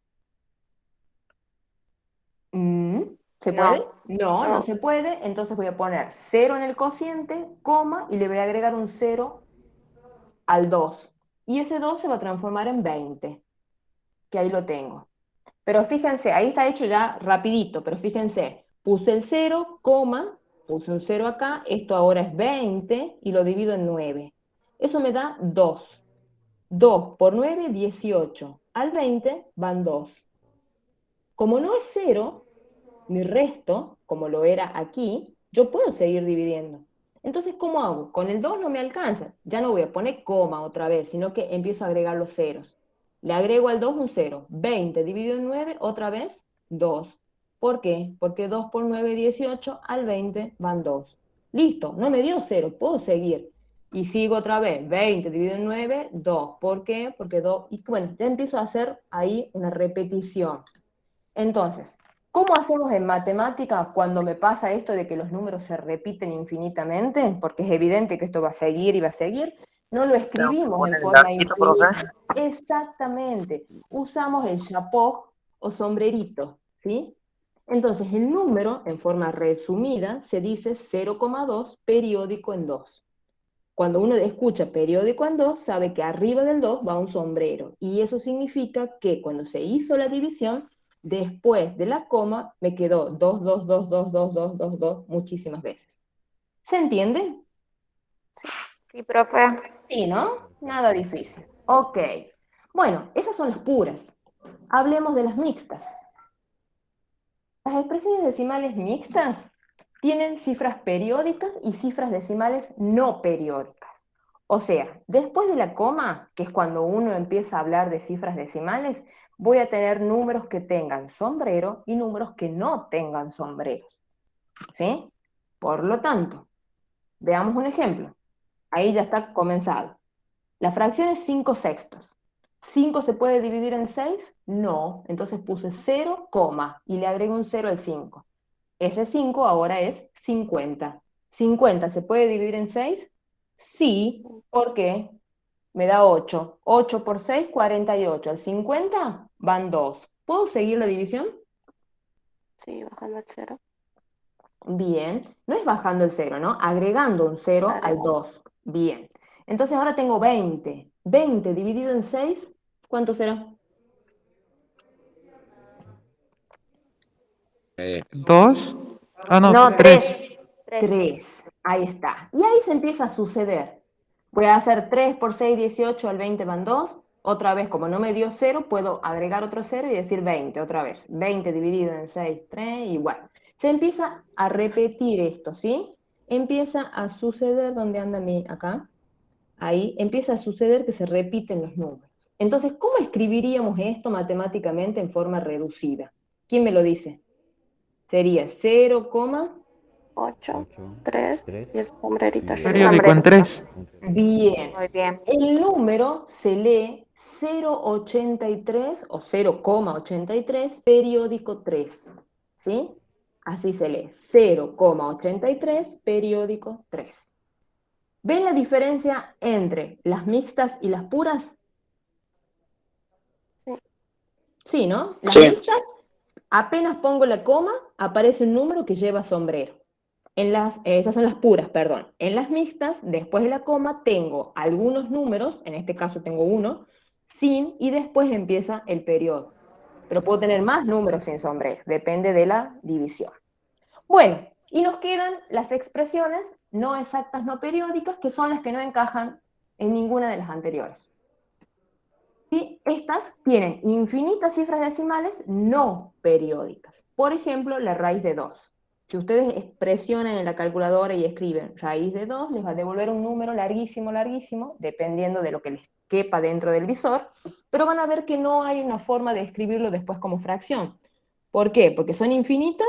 ¿Se No. puede? No, no No. se puede, entonces voy a poner 0 en el cociente, coma, y le voy a agregar un 0 al 2. Y ese 2 se va a transformar en 20, que ahí lo tengo. Pero fíjense, ahí está hecho ya rapidito, pero fíjense, puse el 0, coma, puse un 0 acá, esto ahora es 20 y lo divido en 9. Eso me da 2. 2 por 9, 18. Al 20 van 2. Como no es 0, mi resto, como lo era aquí, yo puedo seguir dividiendo. Entonces, ¿cómo hago? Con el 2 no me alcanza. Ya no voy a poner coma otra vez, sino que empiezo a agregar los ceros. Le agrego al 2 un 0. 20 dividido en 9, otra vez, 2. ¿Por qué? Porque 2 por 9, 18. Al 20 van 2. Listo, no me dio 0, puedo seguir. Y sigo otra vez, 20 dividido en 9, 2. ¿Por qué? Porque 2. Y bueno, ya empiezo a hacer ahí una repetición. Entonces, ¿cómo hacemos en matemática cuando me pasa esto de que los números se repiten infinitamente? Porque es evidente que esto va a seguir y va a seguir. No lo escribimos en forma infinita. Exactamente. Usamos el chapeau o sombrerito, ¿sí? Entonces, el número, en forma resumida, se dice 0,2 periódico en 2. Cuando uno escucha periódico en 2, sabe que arriba del 2 va un sombrero. Y eso significa que cuando se hizo la división, después de la coma, me quedó 2, 2, 2, 2, 2, 2, 2, 2, muchísimas veces. ¿Se entiende? Sí, profe. Sí, ¿no? Nada difícil. Ok. Bueno, esas son las puras. Hablemos de las mixtas. Las expresiones decimales mixtas tienen cifras periódicas y cifras decimales no periódicas. O sea, después de la coma, que es cuando uno empieza a hablar de cifras decimales, voy a tener números que tengan sombrero y números que no tengan sombreros. ¿Sí? Por lo tanto, veamos un ejemplo. Ahí ya está comenzado. La fracción es 5/6. ¿5 se puede dividir en 6? No. Entonces puse 0, coma, y le agrego un 0 al 5. Ese 5 ahora es 50. ¿50 se puede dividir en 6? Sí. ¿Por qué? Me da 8. 8 por 6, 48. Al 50 van 2. ¿Puedo seguir la división? Sí, bajando al 0. Bien. No es bajando el 0, ¿no? Agregando un 0 al 2. Bien. Entonces ahora tengo 20. 20 dividido en 6, ¿cuánto será? 2. Ah, no, No, 3. 3. Ahí está. Y ahí se empieza a suceder. Voy a hacer 3 por 6, 18, al 20 van 2. Otra vez, como no me dio 0, puedo agregar otro 0 y decir 20 otra vez. 20 dividido en 6, 3, igual. Se empieza a repetir esto, ¿sí? Empieza a suceder, ¿dónde anda mi acá? Ahí empieza a suceder que se repiten los números. Entonces, ¿cómo escribiríamos esto matemáticamente en forma reducida? ¿Quién me lo dice? Sería 0, 8, 3 y el sombrerito arriba. Periódico en 3. bien. Muy bien. El número se lee 0,83 o 0,83 periódico 3, ¿sí? Así se lee, 0,83 periódico 3. ¿Ven la diferencia entre las mixtas y las puras? Sí. Sí, ¿no? Las Sí. mixtas, apenas pongo la coma, aparece un número que lleva sombrero. Esas son las puras, perdón. En las mixtas, después de la coma, tengo algunos números, en este caso tengo uno, sin, y después empieza el periodo. Pero puedo tener más números sin sombrero, depende de la división. Bueno, y nos quedan las expresiones no exactas, no periódicas, que son las que no encajan en ninguna de las anteriores. Y estas tienen infinitas cifras decimales no periódicas. Por ejemplo, la raíz de 2. Si ustedes presionan en la calculadora y escriben raíz de 2, les va a devolver un número larguísimo, larguísimo, dependiendo de lo que les quepa dentro del visor, pero van a ver que no hay una forma de escribirlo después como fracción. ¿Por qué? Porque son infinitas,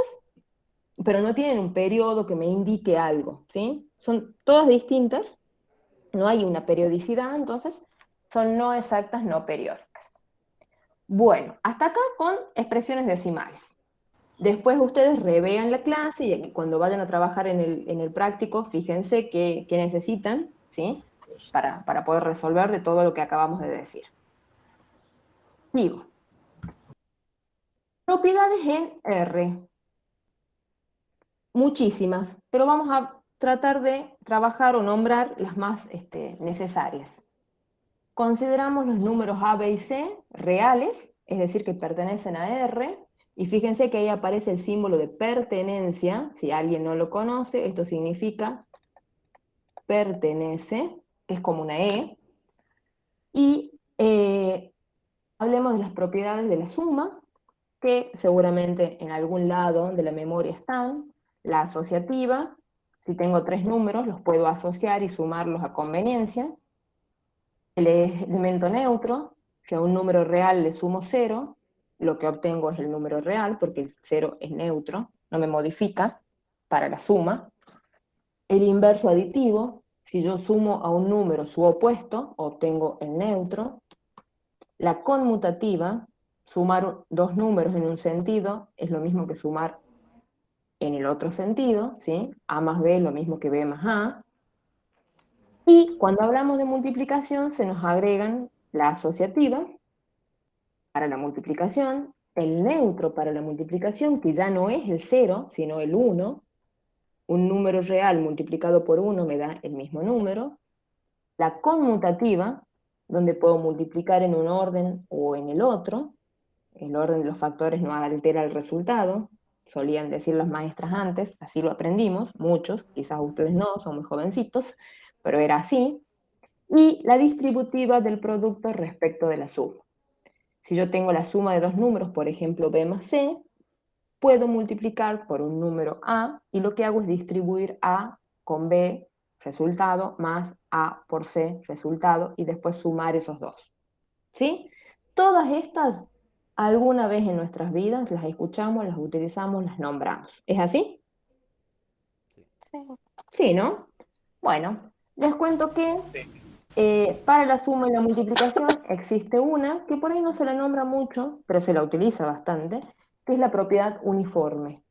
pero no tienen un periodo que me indique algo, ¿sí? Son todas distintas, no hay una periodicidad, entonces son no exactas, no periódicas. Bueno, hasta acá con expresiones decimales. Después ustedes revean la clase y cuando vayan a trabajar en el práctico, fíjense qué necesitan, ¿sí? Para poder resolver de todo lo que acabamos de decir. Digo, propiedades en R. Muchísimas, pero vamos a tratar de trabajar o nombrar las más necesarias. Consideramos los números A, B y C reales, es decir, que pertenecen a R, y fíjense que ahí aparece el símbolo de pertenencia, si alguien no lo conoce, esto significa pertenece, que es como una E, y hablemos de las propiedades de la suma, que seguramente en algún lado de la memoria están, la asociativa, si tengo 3 números, los puedo asociar y sumarlos a conveniencia, el elemento neutro, si a un número real le sumo 0, lo que obtengo es el número real, porque el 0 es neutro, no me modifica para la suma. El inverso aditivo, si yo sumo a un número su opuesto, obtengo el neutro. La conmutativa, sumar dos números en un sentido, es lo mismo que sumar en el otro sentido, ¿sí? A más B es lo mismo que B más A. Y cuando hablamos de multiplicación, se nos agregan la asociativa para la multiplicación, el neutro para la multiplicación, que ya no es el 0, sino el 1. Un número real multiplicado por 1 me da el mismo número. La conmutativa, donde puedo multiplicar en un orden o en el otro. El orden de los factores no altera el resultado, solían decir las maestras antes, así lo aprendimos, muchos, quizás ustedes no, son muy jovencitos, pero era así. Y la distributiva del producto respecto de la suma. Si yo tengo la suma de dos números, por ejemplo B más C, puedo multiplicar por un número A, y lo que hago es distribuir A con B, resultado, más A por C, resultado, y después sumar esos dos. ¿Sí? Todas estas, alguna vez en nuestras vidas, las escuchamos, las utilizamos, las nombramos. ¿Es así? Sí. Sí, ¿no? Bueno, les cuento que para la suma y la multiplicación existe una que por ahí no se la nombra mucho, pero se la utiliza bastante, que es la propiedad uniforme.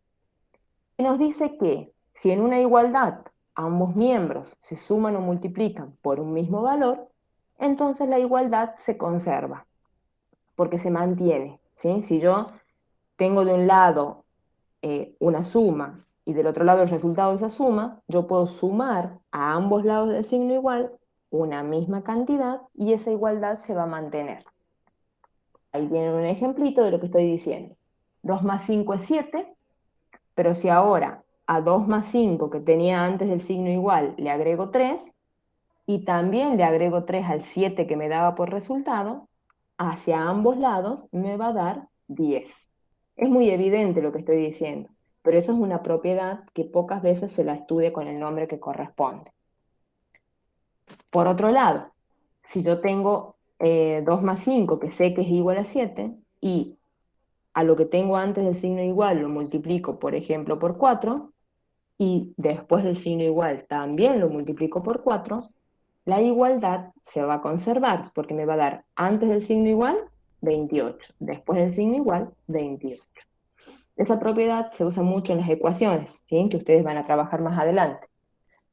Que nos dice que si en una igualdad ambos miembros se suman o multiplican por un mismo valor, entonces la igualdad se conserva, porque se mantiene, ¿sí? Si yo tengo de un lado una suma y del otro lado el resultado de esa suma, yo puedo sumar a ambos lados del signo igual una misma cantidad y esa igualdad se va a mantener. Ahí tienen un ejemplito de lo que estoy diciendo. 2 más 5 es 7, pero si ahora a 2 más 5 que tenía antes del signo igual, le agrego 3, y también le agrego 3 al 7 que me daba por resultado, hacia ambos lados me va a dar 10. Es muy evidente lo que estoy diciendo, pero eso es una propiedad que pocas veces se la estudia con el nombre que corresponde. Por otro lado, si yo tengo 2 más 5 que sé que es igual a 7, y a lo que tengo antes del signo igual lo multiplico, por ejemplo, por 4, y después del signo igual también lo multiplico por 4, la igualdad se va a conservar, porque me va a dar antes del signo igual 28, después del signo igual 28. Esa propiedad se usa mucho en las ecuaciones, ¿sí? Que ustedes van a trabajar más adelante.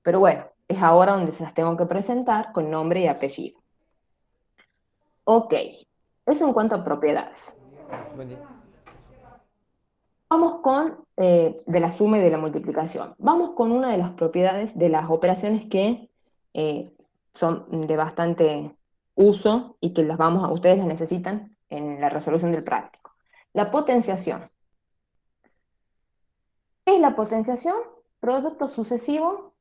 Pero bueno, es ahora donde se las tengo que presentar con nombre y apellido. Ok, eso en cuanto a propiedades. Vamos con, de la suma y de la multiplicación. Vamos con una de las propiedades de las operaciones que son de bastante uso y que ustedes las necesitan en la resolución del práctico. La potenciación. ¿Qué es la potenciación? Producto sucesivo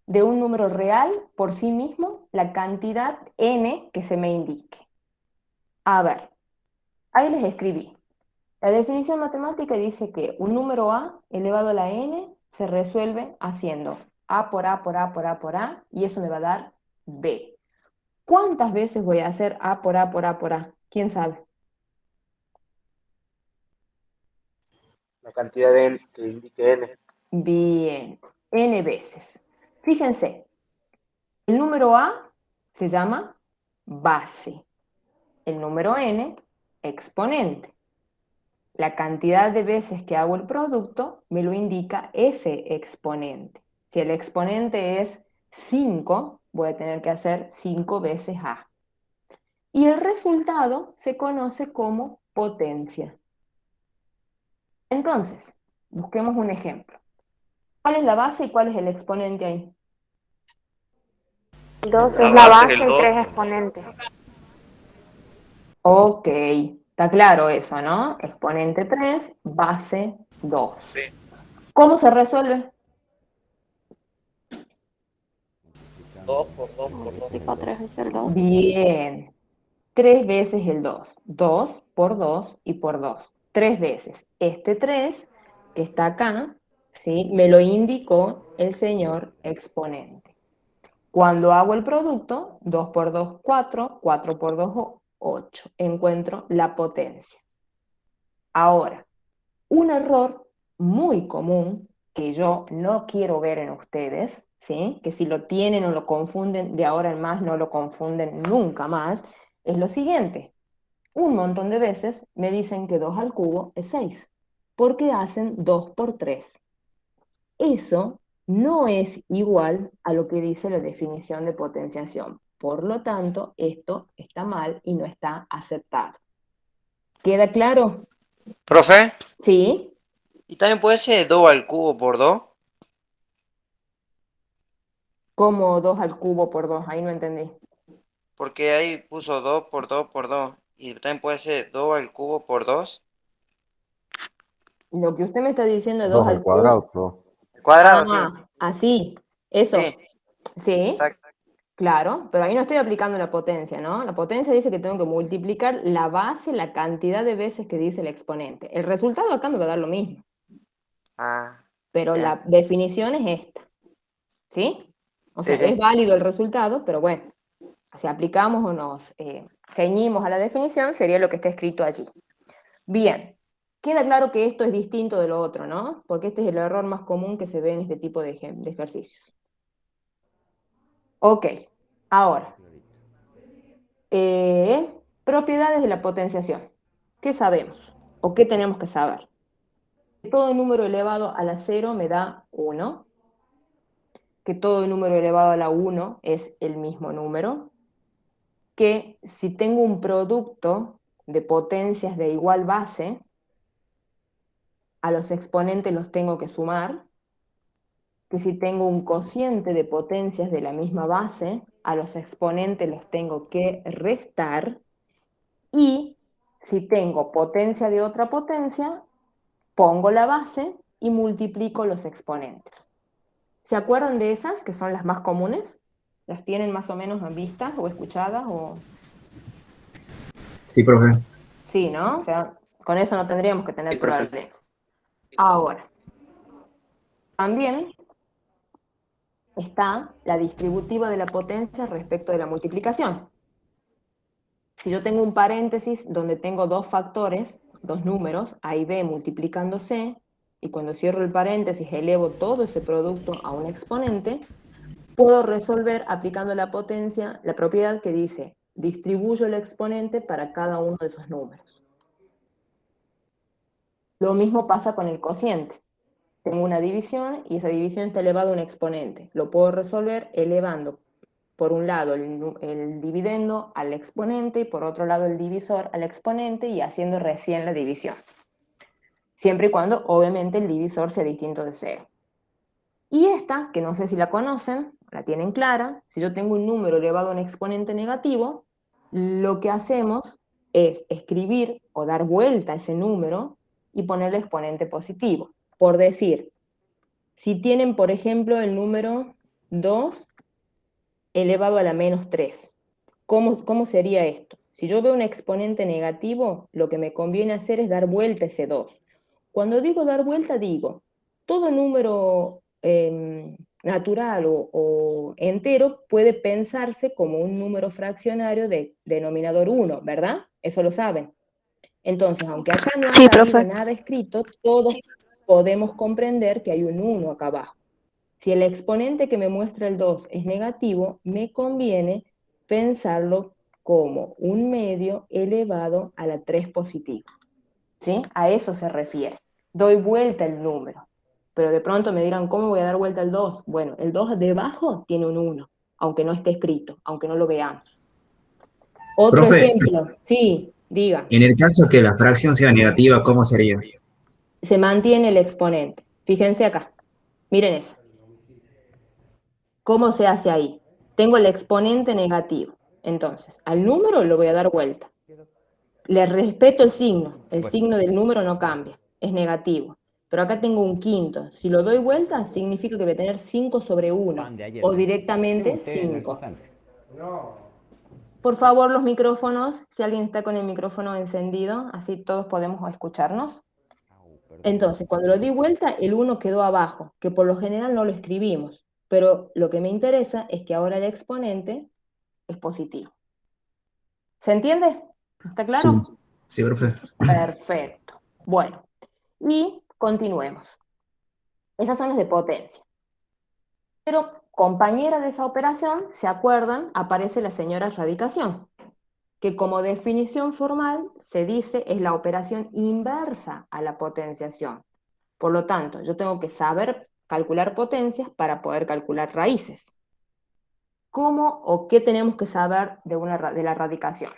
de un número real por sí mismo, la cantidad n que se me indique. A ver, ahí les escribí. La definición matemática dice que un número a elevado a la n se resuelve haciendo a por a por a por a por a, y eso me va a dar b. ¿Cuántas veces voy a hacer a por a por a por a? ¿Quién sabe? La cantidad de que indique n. Bien, n veces. Fíjense, el número a se llama base, el número n, exponente. La cantidad de veces que hago el producto me lo indica ese exponente. Si el exponente es 5, voy a tener que hacer 5 veces a. Y el resultado se conoce como potencia. Entonces, busquemos un ejemplo. ¿Cuál es la base y cuál es el exponente ahí? 2 La es la base base es el y 2. 3 exponentes. Ok, está claro eso, ¿no? Exponente 3, base 2. Sí. ¿Cómo se resuelve? 2 por 2 por 2. Multiplico 3 veces el 2. Bien. 3 veces el 2. 2 por 2 y por 2. 3 veces. Este 3 que está acá, ¿sí? Me lo indicó el señor exponente. Cuando hago el producto, 2 por 2, 4, 4 por 2, 8. Encuentro la potencia. Ahora, un error muy común que yo no quiero ver en ustedes, ¿sí? Que si lo tienen o lo confunden de ahora en más, no lo confunden nunca más, es lo siguiente. Un montón de veces me dicen que 2 al cubo es 6, porque hacen 2 por 3. Eso no es igual a lo que dice la definición de potenciación. Por lo tanto, esto está mal y no está aceptado. ¿Queda claro? Profe, ¿Sí? ¿y también puede ser 2 al cubo por 2? ¿Cómo 2 al cubo por 2? Ahí no entendí. Porque ahí puso 2 por 2 por 2. Y también puede ser 2 al cubo por 2. Lo que usted me está diciendo de 2 2 al al cubo. cuadrado, ¿no? Cuadrado, sí. Así. Eso. Sí, Sí, exacto. claro, pero ahí no estoy aplicando la potencia, ¿no? La potencia dice que tengo que multiplicar la base, la cantidad de veces que dice el exponente. El resultado acá me va a dar lo mismo, Ah, pero bien. la definición es esta, ¿sí? O sea, Sí, sí. es válido el resultado, pero bueno, si aplicamos o nos ceñimos a la definición, sería lo que está escrito allí. Bien, queda claro que esto es distinto de lo otro, ¿no? Porque este es el error más común que se ve en este tipo de ejercicios. Ok, ahora, propiedades de la potenciación. ¿Qué sabemos? ¿O qué tenemos que saber? Que todo número elevado a la 0 me da 1, que todo número elevado a la 1 es el mismo número, que si tengo un producto de potencias de igual base, a los exponentes los tengo que sumar, que si tengo un cociente de potencias de la misma base, a los exponentes los tengo que restar, y si tengo potencia de otra potencia, pongo la base y multiplico los exponentes. ¿Se acuerdan de esas, que son las más comunes? ¿Las tienen más o menos vistas o escuchadas? O... Sí, profe. Sí, ¿no? O sea, con eso no tendríamos que tener Sí, profe. problema. Ahora, también está la distributiva de la potencia respecto de la multiplicación. Si yo tengo un paréntesis donde tengo dos factores, dos números, A y B multiplicándose, y cuando cierro el paréntesis elevo todo ese producto a un exponente, puedo resolver aplicando la potencia, la propiedad que dice, distribuyo el exponente para cada uno de esos números. Lo mismo pasa con el cociente. Tengo una división y esa división está elevada a un exponente. Lo puedo resolver elevando, por un lado, el dividendo al exponente y por otro lado el divisor al exponente y haciendo recién la división. Siempre y cuando, obviamente, el divisor sea distinto de 0. Y esta, que no sé si la conocen, la tienen clara, si yo tengo un número elevado a un exponente negativo, lo que hacemos es escribir o dar vuelta a ese número y ponerle exponente positivo. Por decir, si tienen, por ejemplo, el número 2 elevado a la menos 3, ¿cómo sería esto? Si yo veo un exponente negativo, lo que me conviene hacer es dar vuelta a ese 2. Cuando digo dar vuelta, digo, todo número natural o entero puede pensarse como un número fraccionario de denominador 1, ¿verdad? Eso lo saben. Entonces, aunque acá no Sí, haya habido profe. nada escrito, todos podemos comprender que hay un 1 acá abajo. Si el exponente que me muestra el 2 es negativo, me conviene pensarlo como un medio elevado a la 3 positiva. ¿Sí? A eso se refiere. Doy vuelta el número. Pero de pronto me dirán, ¿cómo voy a dar vuelta al 2? Bueno, el 2 debajo tiene un 1, aunque no esté escrito, aunque no lo veamos. Otro Profe, ejemplo, sí, diga. en el caso que la fracción sea negativa, ¿cómo sería? Se mantiene el exponente. Fíjense acá. Miren eso. ¿Cómo se hace ahí? Tengo el exponente negativo. Entonces, al número lo voy a dar vuelta. Le respeto el signo del número no cambia, es negativo. Pero acá tengo un quinto. Si lo doy vuelta, significa que voy a tener 5 sobre 1, o directamente 5. Por favor, los micrófonos, si alguien está con el micrófono encendido, así todos podemos escucharnos. Entonces, cuando lo di vuelta, el 1 quedó abajo, que por lo general no lo escribimos, pero lo que me interesa es que ahora el exponente es positivo. ¿Se entiende? ¿Está Sí, claro? sí, profe. Perfecto. Bueno, y continuemos. Esas son las de potencia. Pero compañera de esa operación, ¿se acuerdan? Aparece la señora radicación, que como definición formal se dice es la operación inversa a la potenciación. Por lo tanto, yo tengo que saber calcular potencias para poder calcular raíces. ¿Cómo o qué tenemos que saber de la radicación?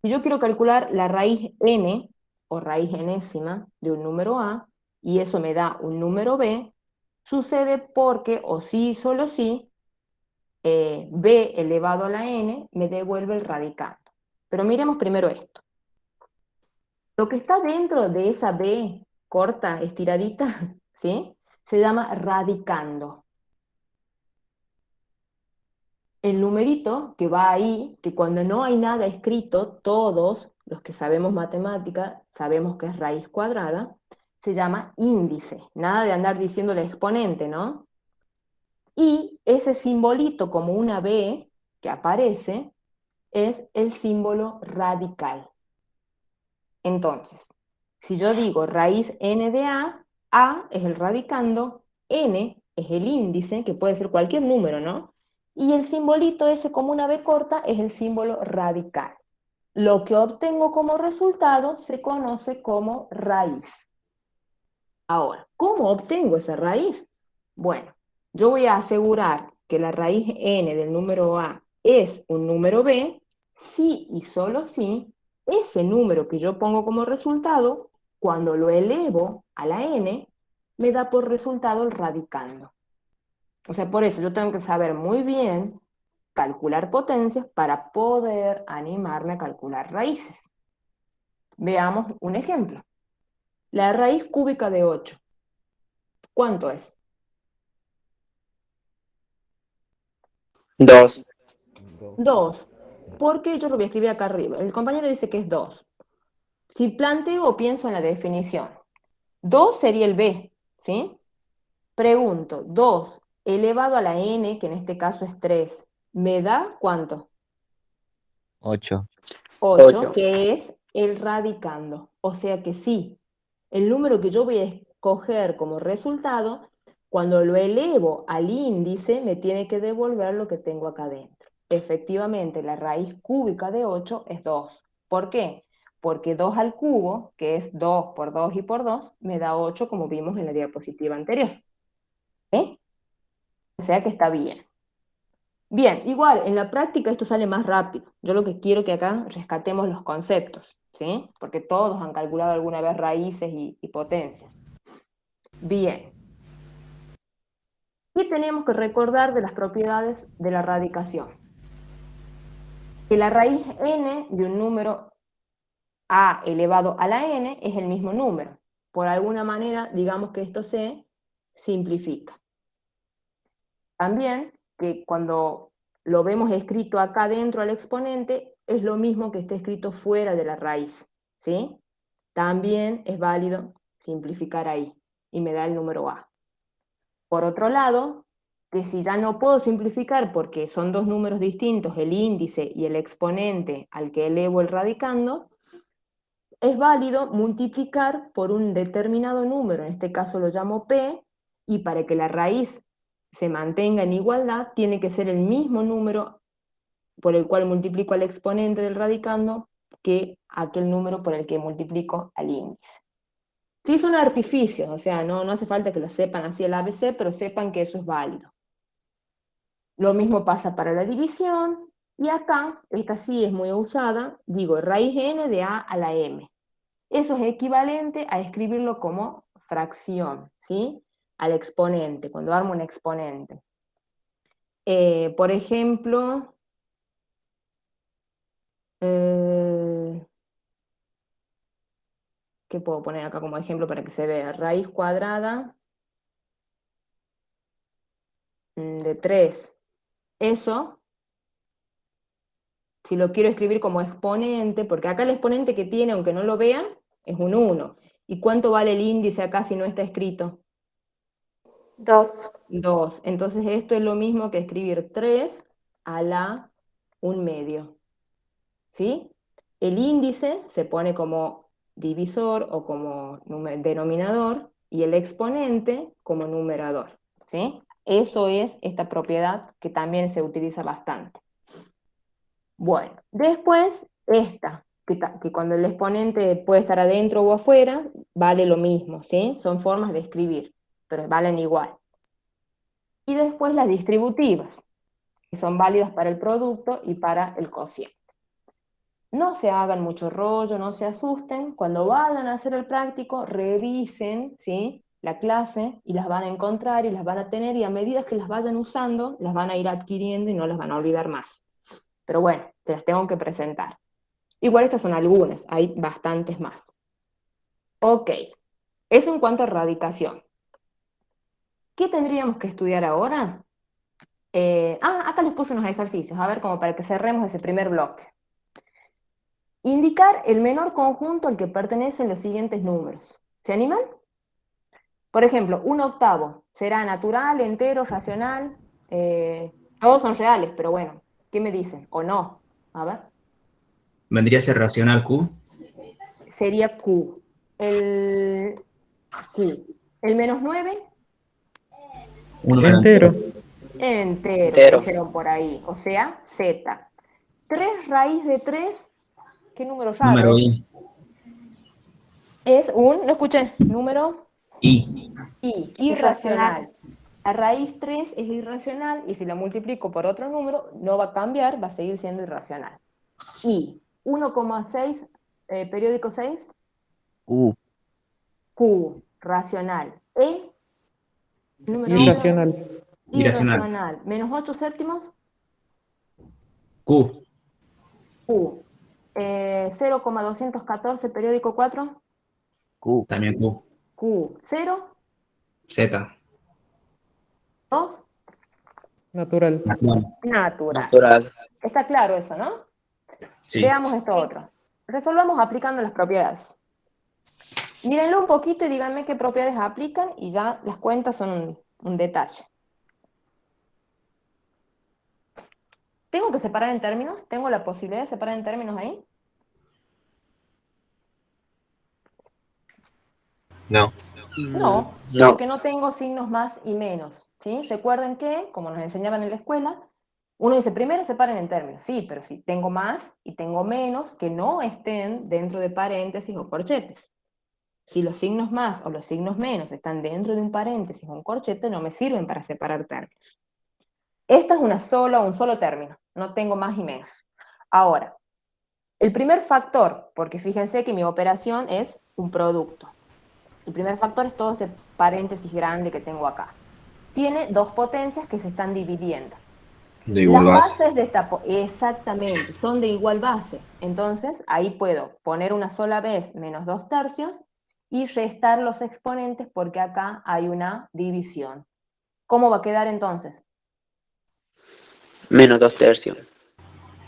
Si yo quiero calcular la raíz n, o raíz enésima, de un número a, y eso me da un número b, sucede porque, o sí y solo sí, b elevado a la n me devuelve el radicando. Pero miremos primero esto. Lo que está dentro de esa b corta, estiradita, ¿sí? Se llama radicando. El numerito que va ahí, que cuando no hay nada escrito, todos los que sabemos matemática sabemos que es raíz cuadrada, se llama índice. Nada de andar diciendo el exponente, ¿no? Y ese simbolito como una B que aparece es el símbolo radical. Entonces, si yo digo raíz n de A es el radicando, n es el índice, que puede ser cualquier número, ¿no? Y el simbolito ese como una B corta es el símbolo radical. Lo que obtengo como resultado se conoce como raíz. Ahora, ¿cómo obtengo esa raíz? Bueno, yo voy a asegurar que la raíz n del número A es un número B, si y solo si ese número que yo pongo como resultado, cuando lo elevo a la n, me da por resultado el radicando. O sea, por eso yo tengo que saber muy bien calcular potencias para poder animarme a calcular raíces. Veamos un ejemplo. La raíz cúbica de 8. ¿Cuánto es? 2. 2. ¿Por qué? Yo lo voy a escribir acá arriba. El compañero dice que es 2. Si planteo o pienso en la definición, 2 sería el b, ¿sí? Pregunto, 2 elevado a la n, que en este caso es 3, ¿me da cuánto? 8. 8, que es el radicando. O sea que sí, el número que yo voy a escoger como resultado, cuando lo elevo al índice, me tiene que devolver lo que tengo acá adentro. Efectivamente, la raíz cúbica de 8 es 2. ¿Por qué? Porque 2 al cubo, que es 2 por 2 y por 2, me da 8 como vimos en la diapositiva anterior. ¿Eh? O sea que está bien. Bien, igual, en la práctica esto sale más rápido. Yo lo que quiero que acá rescatemos los conceptos, ¿sí? Porque todos han calculado alguna vez raíces y potencias. Bien. ¿Qué tenemos que recordar de las propiedades de la radicación? Que la raíz n de un número a elevado a la n es el mismo número. Por alguna manera, digamos que esto se simplifica. También que cuando lo vemos escrito acá dentro al exponente, es lo mismo que esté escrito fuera de la raíz, ¿sí? También es válido simplificar ahí, y me da el número a. Por otro lado, que si ya no puedo simplificar porque son dos números distintos, el índice y el exponente al que elevo el radicando, es válido multiplicar por un determinado número, en este caso lo llamo p, y para que la raíz se mantenga en igualdad, tiene que ser el mismo número por el cual multiplico al exponente del radicando que aquel número por el que multiplico al índice. Sí, son artificios, o sea, no hace falta que lo sepan así el ABC, pero sepan que eso es válido. Lo mismo pasa para la división, y acá, esta sí es muy usada, digo raíz n de a a la m. Eso es equivalente a escribirlo como fracción, ¿sí? Al exponente, cuando armo un exponente. Por ejemplo, ¿qué puedo poner acá como ejemplo para que se vea? Raíz cuadrada de 3. Eso, si lo quiero escribir como exponente, porque acá el exponente que tiene, aunque no lo vean, es un 1. ¿Y cuánto vale el índice acá si no está escrito? 2. 2. Entonces esto es lo mismo que escribir 3 a la 1/2. ¿Sí? El índice se pone como divisor o como denominador y el exponente como numerador. ¿Sí? Eso es esta propiedad que también se utiliza bastante. Bueno, después esta, que cuando el exponente puede estar adentro o afuera, vale lo mismo, ¿sí? Son formas de escribir, pero valen igual. Y después las distributivas, que son válidas para el producto y para el cociente. No se hagan mucho rollo, no se asusten. Cuando vayan a hacer el práctico, revisen, ¿sí?, la clase y las van a encontrar y las van a tener, y a medida que las vayan usando, las van a ir adquiriendo y no las van a olvidar más. Pero bueno, te las tengo que presentar. Igual estas son algunas, hay bastantes más. Ok, eso en cuanto a radicación. ¿Qué tendríamos que estudiar ahora? Acá les puse unos ejercicios, a ver, como para que cerremos ese primer bloque. Indicar el menor conjunto al que pertenecen los siguientes números. ¿Se animan? Por ejemplo, 1/8. ¿Será natural, entero, racional? Todos son reales, pero bueno, ¿qué me dicen? ¿O no? A ver. Vendría a ser racional Q. Sería Q. El Q. El -9, Un número Entero. entero, dijeron por ahí. O sea, Z. 3 raíz de 3, ¿qué número raro número es? I. Es un, no escuché, número I. irracional. La raíz 3 es irracional, y si la multiplico por otro número, no va a cambiar, va a seguir siendo irracional. Y 1,6, periódico 6, U. Q, racional. E, número Irracional. Irracional. irracional. -8/7, Q. Q. 0,214, periódico 4, Q. También Q. Q. 0, Z. 2, Natural. Natural. natural. Natural. Está claro eso, ¿no? Sí. Veamos esto otro. Resolvamos aplicando las propiedades. Mírenlo un poquito y díganme qué propiedades aplican y ya las cuentas son un detalle. ¿Tengo que separar en términos? ¿Tengo la posibilidad de separar en términos ahí? No. No, No. porque no tengo signos más y menos, ¿sí? Recuerden que, como nos enseñaban en la escuela, uno dice, primero separen en términos. Sí, pero si tengo más y tengo menos, que no estén dentro de paréntesis o corchetes. Si los signos más o los signos menos están dentro de un paréntesis o un corchete, no me sirven para separar términos. Esta es un solo término, no tengo más y menos. Ahora, el primer factor, porque fíjense que mi operación es un producto. El primer factor es todo este paréntesis grande que tengo acá. Tiene dos potencias que se están dividiendo. De Las igual base. bases de esta, exactamente, son de igual base. Entonces, ahí puedo poner una sola vez menos 2/3 y restar los exponentes porque acá hay una división. ¿Cómo va a quedar entonces? Menos 2/3.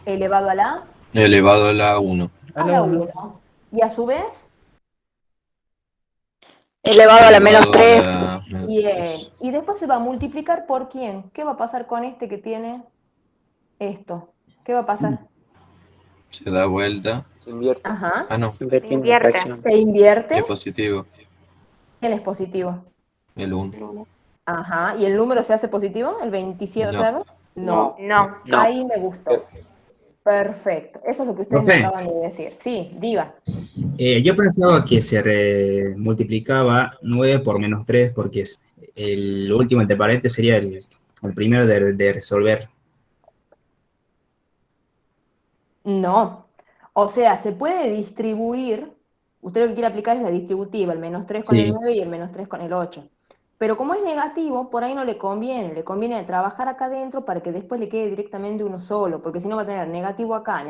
Elevado a la Elevado a la 1. a la 1. Y a su vez, Elevado a la menos 3. bien. Y después se va a multiplicar por ¿quién? ¿Qué va a pasar con este que tiene esto? ¿Qué va a pasar? Se da vuelta. Se invierte. Ajá. Ah, no. Invertimos la fracción. Se invierte. Es positivo. ¿Quién es positivo? El 1. Ajá. ¿Y el número se hace positivo? ¿El 27 No. otra vez? No. No. No. Ahí me gustó. Perfecto. Eso es lo que ustedes me Profe. acaban de decir. Sí, diga. Yo pensaba que se multiplicaba 9 por menos 3 porque el último entre paréntesis sería el primero de resolver. No. O sea, se puede distribuir. Usted lo que quiere aplicar es la distributiva, el menos 3 con el Sí. 9 y el menos 3 con el 8. Pero como es negativo, por ahí no le conviene trabajar acá adentro para que después le quede directamente uno solo, porque si no va a tener negativo acá,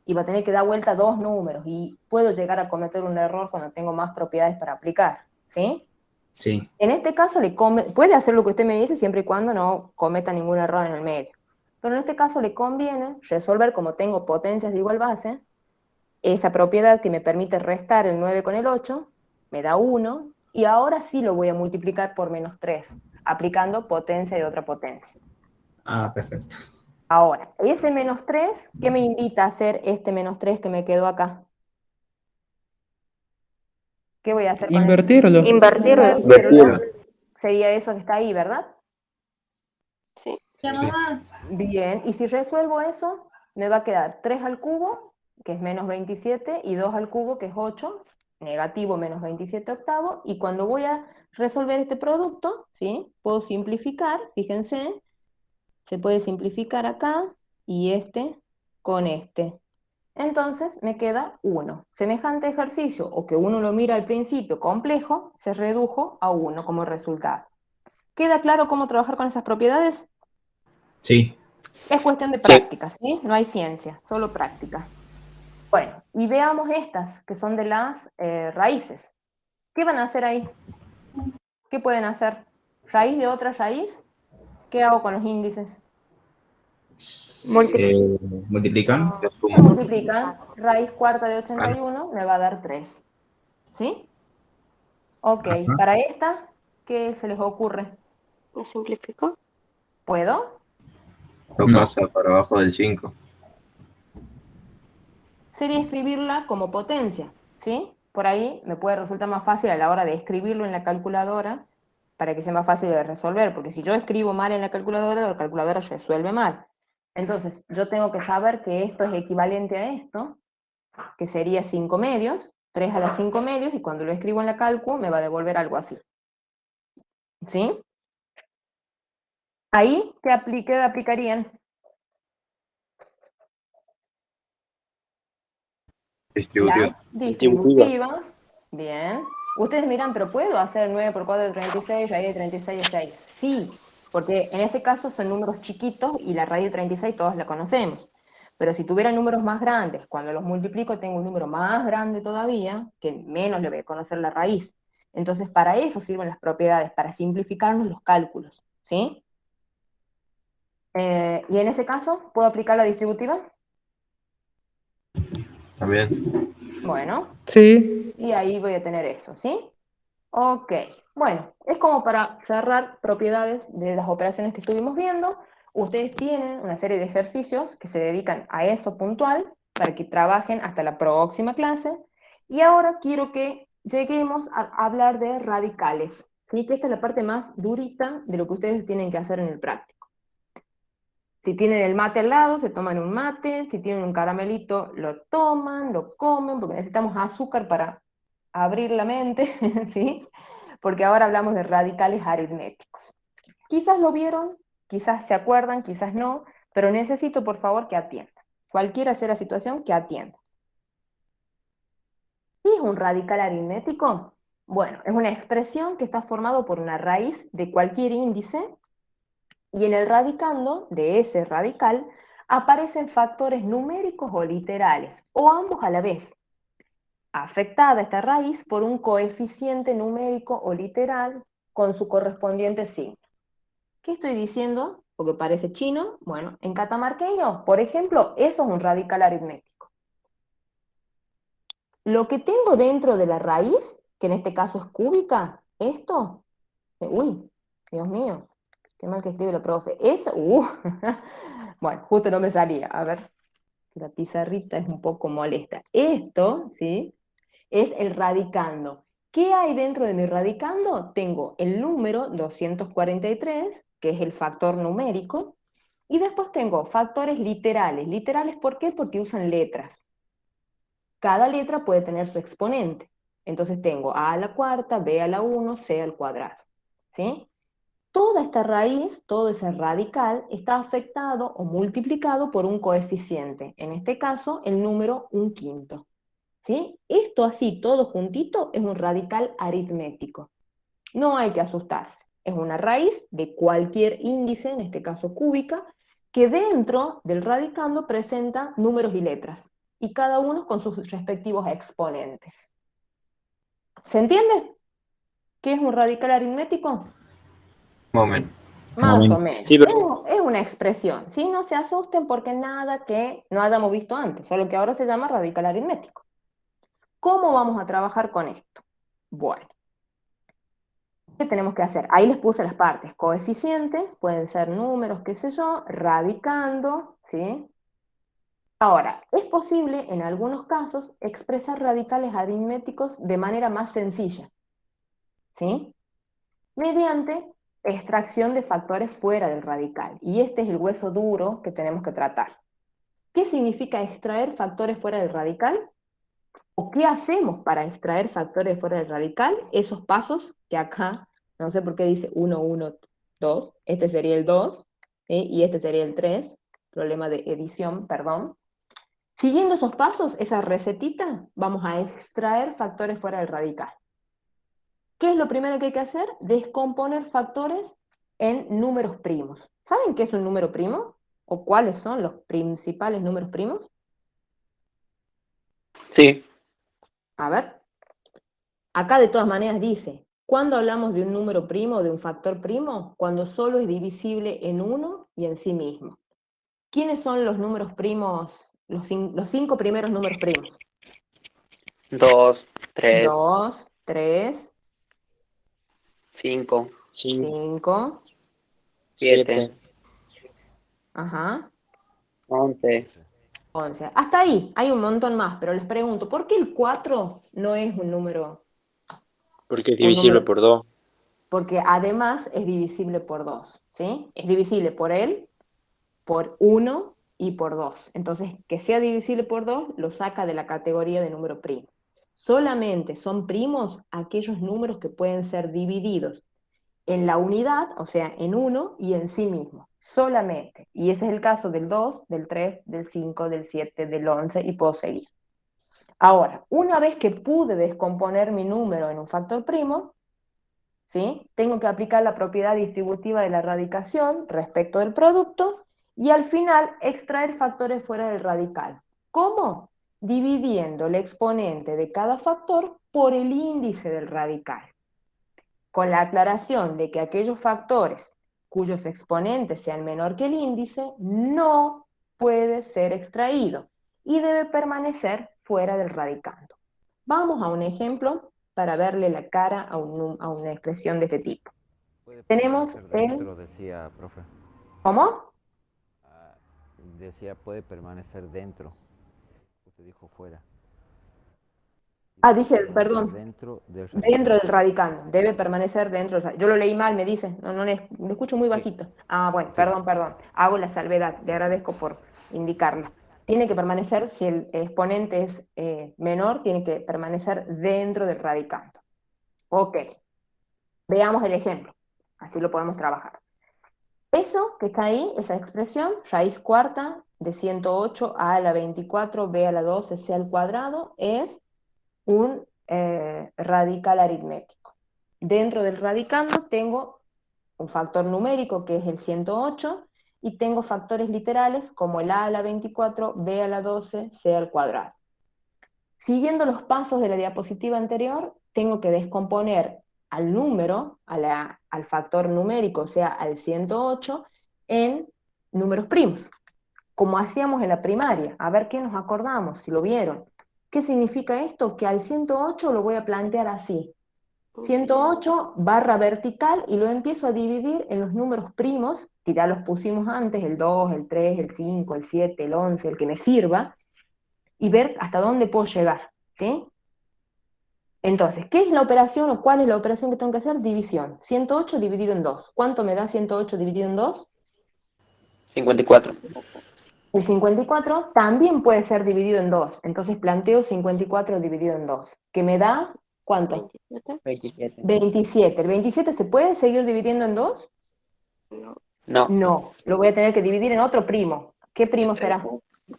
y va a tener que dar vuelta dos números, y puedo llegar a cometer un error cuando tengo más propiedades para aplicar, ¿sí? Sí. En este caso puede hacer lo que usted me dice siempre y cuando no cometa ningún error en el medio. Pero en este caso le conviene resolver, como tengo potencias de igual base, esa propiedad que me permite restar el 9 con el 8, me da 1, y ahora sí lo voy a multiplicar por menos 3, aplicando potencia de otra potencia. Ah, perfecto. Ahora, ese menos 3, ¿qué me invita a hacer este menos 3 que me quedó acá? ¿Qué voy a hacer con Invertirlo. eso? Invertirlo. Invertirlo. Sería eso que está ahí, ¿verdad? Sí. Bien, y si resuelvo eso, me va a quedar 3 al cubo, que es menos 27, y 2 al cubo, que es 8, negativo menos 27 octavos, y cuando voy a resolver este producto, ¿sí? Puedo simplificar, fíjense, se puede simplificar acá, y este con este. Entonces me queda 1. Semejante ejercicio, o que uno lo mira al principio complejo, se redujo a 1 como resultado. ¿Queda claro cómo trabajar con esas propiedades? Sí. Es cuestión de práctica, ¿sí? No hay ciencia, solo práctica. Bueno, y veamos estas, que son de las raíces. ¿Qué van a hacer ahí? ¿Qué pueden hacer? ¿Raíz de otra raíz? ¿Qué hago con los índices? Se multiplican. Se multiplican. Raíz cuarta de 81 me va a dar 3. ¿Sí? Ok, Ajá. para esta, ¿qué se les ocurre? ¿Lo simplificó? ¿Puedo? Lo No. pasa para abajo del 5. Sería escribirla como potencia, ¿sí? Por ahí me puede resultar más fácil a la hora de escribirlo en la calculadora para que sea más fácil de resolver, porque si yo escribo mal en la calculadora resuelve mal. Entonces, yo tengo que saber que esto es equivalente a esto, que sería 5 medios, 3 a la 5 medios, y cuando lo escribo en la calcu me va a devolver algo así. ¿Sí? Ahí, ¿qué aplicarían? Distribución. La distributiva. Bien. Ustedes miran, pero ¿puedo hacer 9 por 4 de 36, raíz de 36 es 6? Sí, porque en ese caso son números chiquitos y la raíz de 36 todos la conocemos. Pero si tuviera números más grandes, cuando los multiplico tengo un número más grande todavía, que menos le voy a conocer la raíz. Entonces, para eso sirven las propiedades, para simplificarnos los cálculos, ¿sí? Y en este caso, ¿puedo aplicar la distributiva? También. Bueno, Sí. y ahí voy a tener eso, ¿sí? Ok, bueno, es como para cerrar propiedades de las operaciones que estuvimos viendo. Ustedes tienen una serie de ejercicios que se dedican a eso puntual, para que trabajen hasta la próxima clase. Y ahora quiero que lleguemos a hablar de radicales, ¿sí? Que esta es la parte más durita de lo que ustedes tienen que hacer en el práctico. Si tienen el mate al lado, se toman un mate. Si tienen un caramelito, lo toman, lo comen, porque necesitamos azúcar para abrir la mente, ¿sí? Porque ahora hablamos de radicales aritméticos. Quizás lo vieron, quizás se acuerdan, quizás no, pero necesito por favor que atiendan. Cualquiera sea la situación, que atiendan. ¿Qué es un radical aritmético? Bueno, es una expresión que está formado por una raíz de cualquier índice, y en el radicando de ese radical aparecen factores numéricos o literales, o ambos a la vez. Afectada esta raíz por un coeficiente numérico o literal con su correspondiente signo. ¿Qué estoy diciendo? Porque parece chino. Bueno, en catamarqueño, por ejemplo, eso es un radical aritmético. Lo que tengo dentro de la raíz, que en este caso es cúbica, esto, uy, Dios mío, qué mal que escribe la profe, es, bueno, justo no me salía, a ver, la pizarrita es un poco molesta. Esto, ¿sí? Es el radicando. ¿Qué hay dentro de mi radicando? Tengo el número 243, que es el factor numérico, y después tengo factores literales. ¿Literales por qué? Porque usan letras. Cada letra puede tener su exponente. Entonces tengo a la cuarta, b a la 1, c al cuadrado. ¿Sí? Toda esta raíz, todo ese radical, está afectado o multiplicado por un coeficiente. En este caso, el número 1/5. ¿Sí? Esto así, todo juntito, es un radical aritmético. No hay que asustarse. Es una raíz de cualquier índice, en este caso cúbica, que dentro del radicando presenta números y letras, y cada uno con sus respectivos exponentes. ¿Se entiende qué es un radical aritmético? Momento. Más o menos. Sí, pero Es una expresión, ¿sí? No se asusten porque nada que no hayamos visto antes, solo que ahora se llama radical aritmético. ¿Cómo vamos a trabajar con esto? Bueno, ¿qué tenemos que hacer? Ahí les puse las partes. Coeficientes, pueden ser números, qué sé yo, radicando, ¿sí? Ahora, es posible en algunos casos expresar radicales aritméticos de manera más sencilla, ¿sí? Mediante extracción de factores fuera del radical. Y este es el hueso duro que tenemos que tratar. ¿Qué significa extraer factores fuera del radical? ¿O qué hacemos para extraer factores fuera del radical? Esos pasos que acá, no sé por qué dice 1, 1, 2, este sería el 2, ¿sí? Y este sería el 3, problema de edición, perdón. Siguiendo esos pasos, esa recetita, vamos a extraer factores fuera del radical. ¿Qué es lo primero que hay que hacer? Descomponer factores en números primos. ¿Saben qué es un número primo? ¿O cuáles son los principales números primos? Sí. A ver. Acá de todas maneras dice, ¿cuándo hablamos de un número primo o de un factor primo? Cuando solo es divisible en uno y en sí mismo. ¿Quiénes son los números primos, los 5 primeros números primos? 2, 3, 2, 3, 5, 5, 7, ajá, 11. 11. Hasta ahí, hay un montón más, pero les pregunto, ¿por qué el 4 no es un número? porque es divisible por 2. Porque además es divisible por 2, ¿sí? Es divisible por él, por 1 y por 2. Entonces, que sea divisible por 2 lo saca de la categoría de número primo. Solamente son primos aquellos números que pueden ser divididos en la unidad, o sea, en 1 y en sí mismo. Solamente. Y ese es el caso del 2, del 3, del 5, del 7, del 11 y puedo seguir. Ahora, una vez que pude descomponer mi número en un factor primo, ¿sí? Tengo que aplicar la propiedad distributiva de la radicación respecto del producto Y al final, extraer factores fuera del radical. ¿Cómo? Dividiendo el exponente de cada factor por el índice del radical, con la aclaración de que aquellos factores cuyos exponentes sean menor que el índice no puede ser extraído y debe permanecer fuera del radicando. Vamos a un ejemplo para verle la cara a una expresión de este tipo. Puede Tenemos permanecer dentro, decía, profe. ¿Cómo? Decía, puede permanecer dentro. Usted dijo fuera. Dije, Permanecer perdón, dentro del dentro del radicando, debe permanecer dentro del. Yo lo leí mal, me dice, no lo escucho muy Sí. bajito. Bueno, Sí. perdón, hago la salvedad, le agradezco por indicarlo. Tiene que permanecer, si el exponente es menor, tiene que permanecer dentro del radicando. Ok, veamos el ejemplo, así lo podemos trabajar. Eso que está ahí, esa expresión, raíz cuarta de 108 a la 24, b a la 12, c al cuadrado, es un radical aritmético. Dentro del radicando tengo un factor numérico que es el 108 y tengo factores literales como el a la 24, b a la 12, c al cuadrado. Siguiendo los pasos de la diapositiva anterior, tengo que descomponer al número, al factor numérico, o sea, al 108, en números primos, como hacíamos en la primaria. A ver qué nos acordamos, si lo vieron. ¿Qué significa esto? Que al 108 lo voy a plantear así. 108 barra vertical y lo empiezo a dividir en los números primos, que ya los pusimos antes, el 2, el 3, el 5, el 7, el 11, el que me sirva, y ver hasta dónde puedo llegar, ¿sí? Entonces, ¿qué es la operación o cuál es la operación que tengo que hacer? División. 108 dividido en 2. ¿Cuánto me da 108 dividido en 2? 54. El 54 también puede ser dividido en 2. Entonces planteo 54 dividido en 2. ¿Que me da cuánto? 27. 27. ¿El 27 se puede seguir dividiendo en 2? No. No. Lo voy a tener que dividir en otro primo. ¿Qué primo será?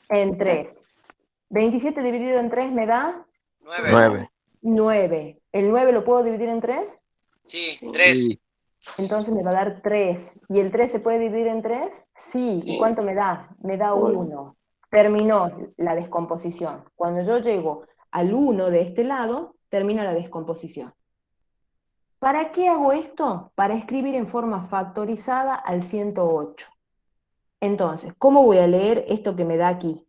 En 3. 27 dividido en 3 me da 9. 9. ¿El 9 lo puedo dividir en 3? Sí, 3. Entonces me va a dar 3. ¿Y el 3 se puede dividir en 3? Sí. ¿Y cuánto me da? Me da 1. Terminó la descomposición. Cuando yo llego al 1 de este lado, termina la descomposición. ¿Para qué hago esto? Para escribir en forma factorizada al 108. Entonces, ¿cómo voy a leer esto que me da aquí?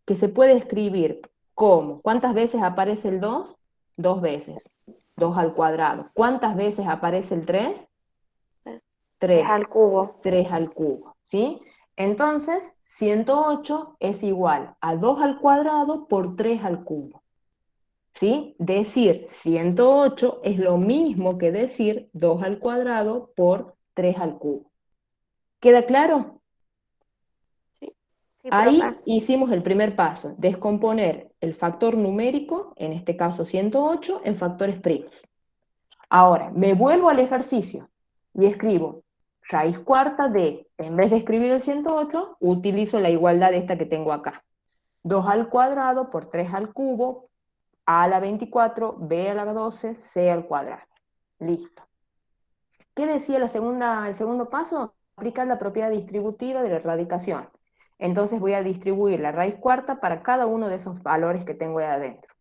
Que se puede escribir como, ¿cuántas veces aparece el 2? 2 veces. 2 al cuadrado. ¿Cuántas veces aparece el 3? 3 al cubo. 3 al cubo, ¿sí? Entonces, 108 es igual a 2 al cuadrado por 3 al cubo, ¿sí? Decir 108 es lo mismo que decir 2 al cuadrado por 3 al cubo. ¿Queda claro? Sí, Ahí profe. hicimos el primer paso, descomponer el factor numérico, en este caso 108, en factores primos. Ahora, me vuelvo al ejercicio y escribo raíz cuarta de, en vez de escribir el 108, utilizo la igualdad esta que tengo acá. 2 al cuadrado por 3 al cubo, a la 24, b a la 12, c al cuadrado. Listo. ¿Qué decía el segundo paso? Aplicar la propiedad distributiva de la erradicación. Entonces voy a distribuir la raíz cuarta para cada uno de esos valores que tengo ahí adentro.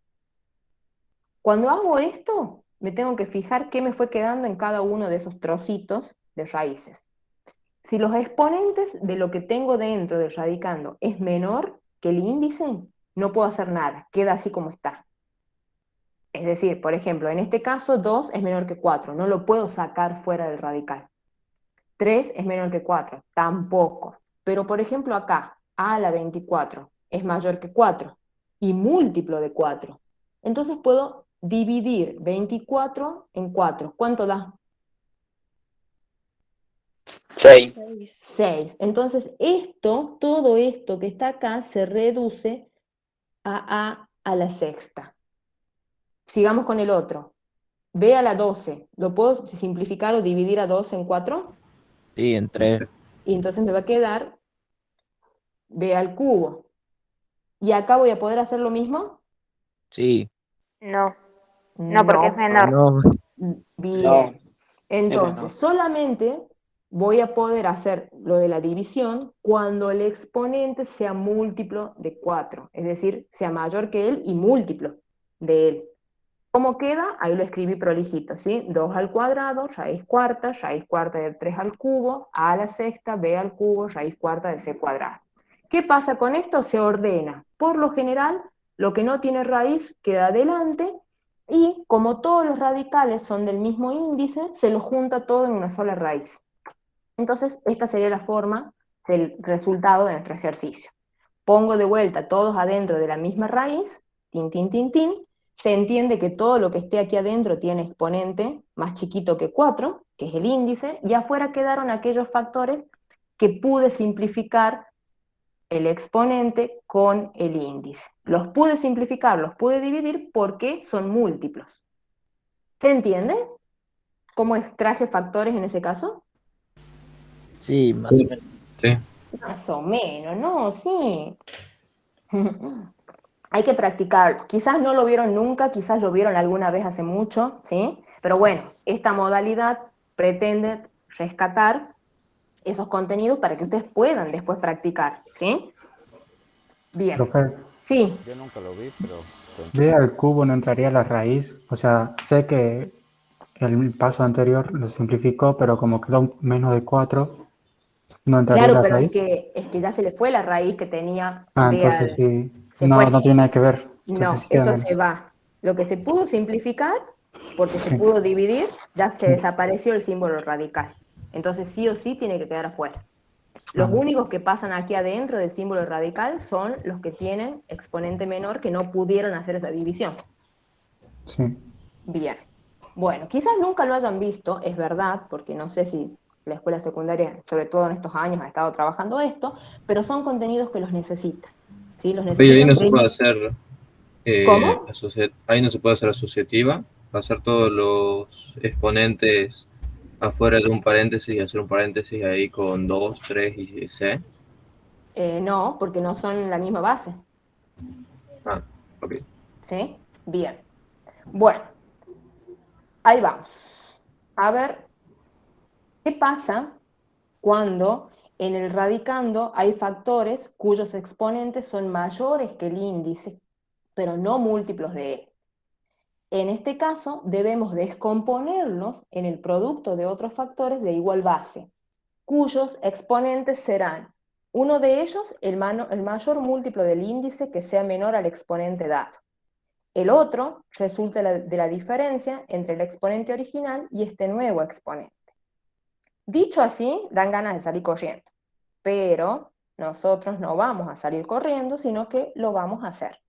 Cuando hago esto, me tengo que fijar qué me fue quedando en cada uno de esos trocitos de raíces. Si los exponentes de lo que tengo dentro del radicando es menor que el índice, no puedo hacer nada, queda así como está. Es decir, por ejemplo, en este caso 2 es menor que 4, no lo puedo sacar fuera del radical. 3 es menor que 4, tampoco. Pero por ejemplo acá, a la 24 es mayor que 4 y múltiplo de 4. Entonces puedo dividir 24 en 4. ¿Cuánto da? 6. 6. Entonces todo esto que está acá se reduce a la sexta. Sigamos con el otro. B a la 12. ¿Lo puedo simplificar o dividir a 12 en 4? Sí, en 3. Y entonces me va a quedar B al cubo. ¿Y acá voy a poder hacer lo mismo? Sí. No, no, porque es menor. No. Bien. No. Entonces, solamente voy a poder hacer lo de la división cuando el exponente sea múltiplo de 4, es decir, sea mayor que él y múltiplo de él. ¿Cómo queda? Ahí lo escribí prolijito, ¿sí? 2 al cuadrado, raíz cuarta de 3 al cubo, a la sexta, b al cubo, raíz cuarta de c cuadrado. ¿Qué pasa con esto? Se ordena. Por lo general, lo que no tiene raíz queda adelante, y como todos los radicales son del mismo índice, se los junta todo en una sola raíz. Entonces, esta sería la forma del resultado de nuestro ejercicio. Pongo de vuelta todos adentro de la misma raíz, tin, tin, tin, tin. Se entiende que todo lo que esté aquí adentro tiene exponente más chiquito que 4, que es el índice, y afuera quedaron aquellos factores que pude simplificar el exponente con el índice. Los pude simplificar, los pude dividir porque son múltiplos. ¿Se entiende cómo extraje factores en ese caso? Sí, más o menos. Sí. Más o menos, ¿no? Sí. Hay que practicar. Quizás no lo vieron nunca, quizás lo vieron alguna vez hace mucho, ¿sí? Pero bueno, esta modalidad pretende rescatar esos contenidos para que ustedes puedan después practicar, ¿sí? Bien. Profe, Sí, Yo nunca lo vi, pero ¿B al cubo no entraría a la raíz? O sea, sé que el paso anterior lo simplificó, pero como quedó menos de 4, ¿no entraría a claro, la pero raíz? es que ya se le fue la raíz que tenía Ah, B entonces al... sí. Se No, fue. no tiene nada que ver. Entonces No, sí queda esto se menos. va. Lo que se pudo simplificar, porque se Sí. pudo dividir, ya se Sí. desapareció el símbolo radical. Entonces sí o sí tiene que quedar afuera. Los Ah, únicos que pasan aquí adentro del símbolo radical son los que tienen exponente menor que no pudieron hacer esa división. sí. Bien. Bueno, quizás nunca lo hayan visto, es verdad, porque no sé si la escuela secundaria, sobre todo en estos años, ha estado trabajando esto, pero son contenidos que los necesitan. ¿Sí? Los Oye, ahí necesitan. no se puede hacer ¿Cómo? ahí no se puede hacer asociativa, pasar todos los exponentes afuera de un paréntesis y hacer un paréntesis ahí con 2, 3 y C. No, porque no son la misma base. Ah, ok. ¿Sí? Bien. Bueno, ahí vamos. A ver, ¿qué pasa cuando en el radicando hay factores cuyos exponentes son mayores que el índice, pero no múltiplos de él? En este caso, debemos descomponerlos en el producto de otros factores de igual base, cuyos exponentes serán, uno de ellos, el mayor múltiplo del índice que sea menor al exponente dado. El otro resulta de la diferencia entre el exponente original y este nuevo exponente. Dicho así, dan ganas de salir corriendo, pero nosotros no vamos a salir corriendo, sino que lo vamos a hacer.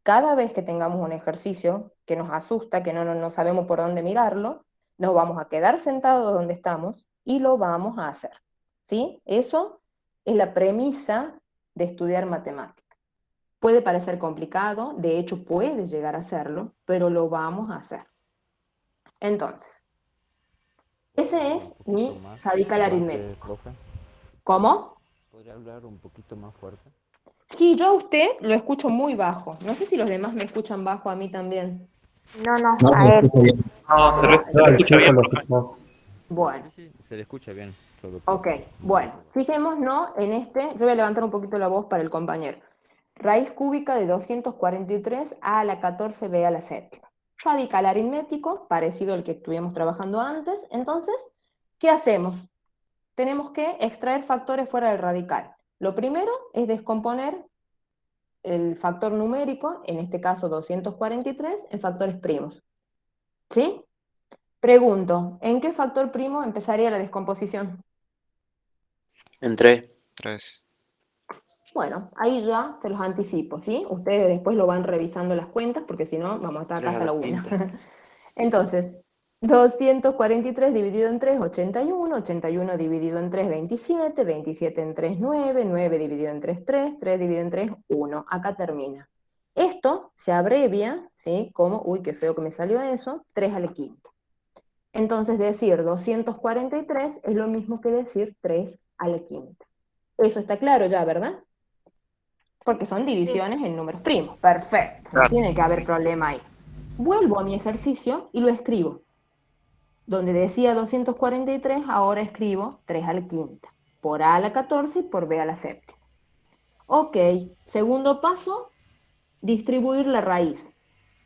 Cada vez que tengamos un ejercicio que nos asusta, que no sabemos por dónde mirarlo, nos vamos a quedar sentados donde estamos y lo vamos a hacer. ¿Sí? Eso es la premisa de estudiar matemáticas. Puede parecer complicado, de hecho puede llegar a serlo, pero lo vamos a hacer. Entonces, ese es mi radical aritmético. Profe, ¿Cómo? ¿podría hablar un poquito más fuerte? Sí, yo a usted lo escucho muy bajo. No sé si los demás me escuchan bajo a mí también. No, No, a él. No, se El escucha chico bien. lo escuchó. Bueno, Sí, se le escucha bien. Solo que ok, bueno, fijémonos en este, yo voy a levantar un poquito la voz para el compañero. Raíz cúbica de 243 a la 14b a la séptima. Radical aritmético, parecido al que estuvimos trabajando antes. Entonces, ¿qué hacemos? Tenemos que extraer factores fuera del radical. Lo primero es descomponer el factor numérico, en este caso 243, en factores primos. ¿Sí? Pregunto, ¿en qué factor primo empezaría la descomposición? En 3. Bueno, ahí ya se los anticipo, ¿sí? Ustedes después lo van revisando las cuentas, porque si no, vamos a estar acá 3 a hasta la la 1. quinta. Entonces, 243 dividido en 3, 81, 81 dividido en 3, 27, 27 en 3, 9, 9 dividido en 3, 3, 3 dividido en 3, 1. Acá termina. Esto se abrevia, ¿sí? Como, uy, qué feo que me salió eso, 3 a la quinta. Entonces decir 243 es lo mismo que decir 3 a la quinta. Eso está claro ya, ¿verdad? Porque son divisiones en números primos. Perfecto, no tiene que haber problema ahí. Vuelvo a mi ejercicio y lo escribo. Donde decía 243, ahora escribo 3 a la quinta, por a la 14 y por b a la séptima. Ok, segundo paso, distribuir la raíz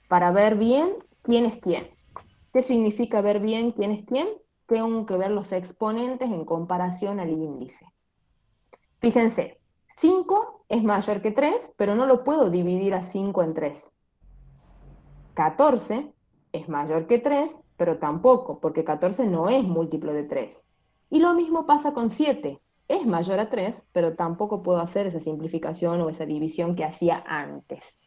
para ver bien quién es quién. ¿Qué significa ver bien quién es quién? Tengo que ver los exponentes en comparación al índice. Fíjense, 5 es mayor que 3, pero no lo puedo dividir a 5 en 3. 14 es mayor que 3, pero tampoco, porque 14 no es múltiplo de 3. Y lo mismo pasa con 7. Es mayor a 3, pero tampoco puedo hacer esa simplificación o esa división que hacía antes.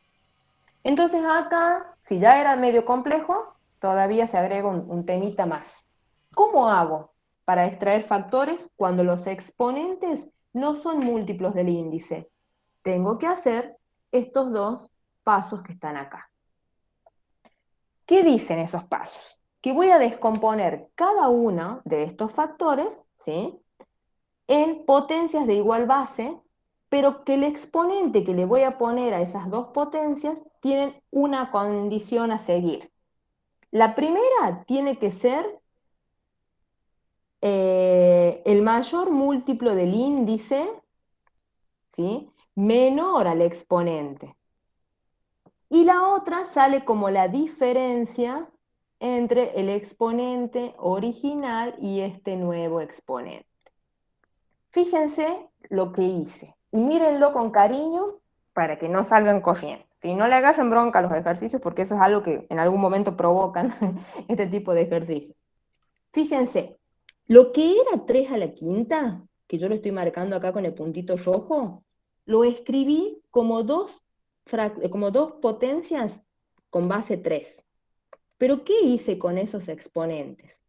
Entonces acá, si ya era medio complejo, todavía se agrega un temita más. ¿Cómo hago para extraer factores cuando los exponentes no son múltiplos del índice? Tengo que hacer estos dos pasos que están acá. ¿Qué dicen esos pasos? Que voy a descomponer cada uno de estos factores, ¿sí?, en potencias de igual base, pero que el exponente que le voy a poner a esas dos potencias tienen una condición a seguir. La primera tiene que ser el mayor múltiplo del índice, ¿sí?, menor al exponente. Y la otra sale como la diferencia entre el exponente original y este nuevo exponente. Fíjense lo que hice. Y mírenlo con cariño para que no salgan corriendo. Si no le agarren bronca a los ejercicios, porque eso es algo que en algún momento provocan este tipo de ejercicios. Fíjense, lo que era 3 a la quinta, que yo lo estoy marcando acá con el puntito rojo, lo escribí como dos potencias con base 3. ¿Pero qué hice con esos exponentes?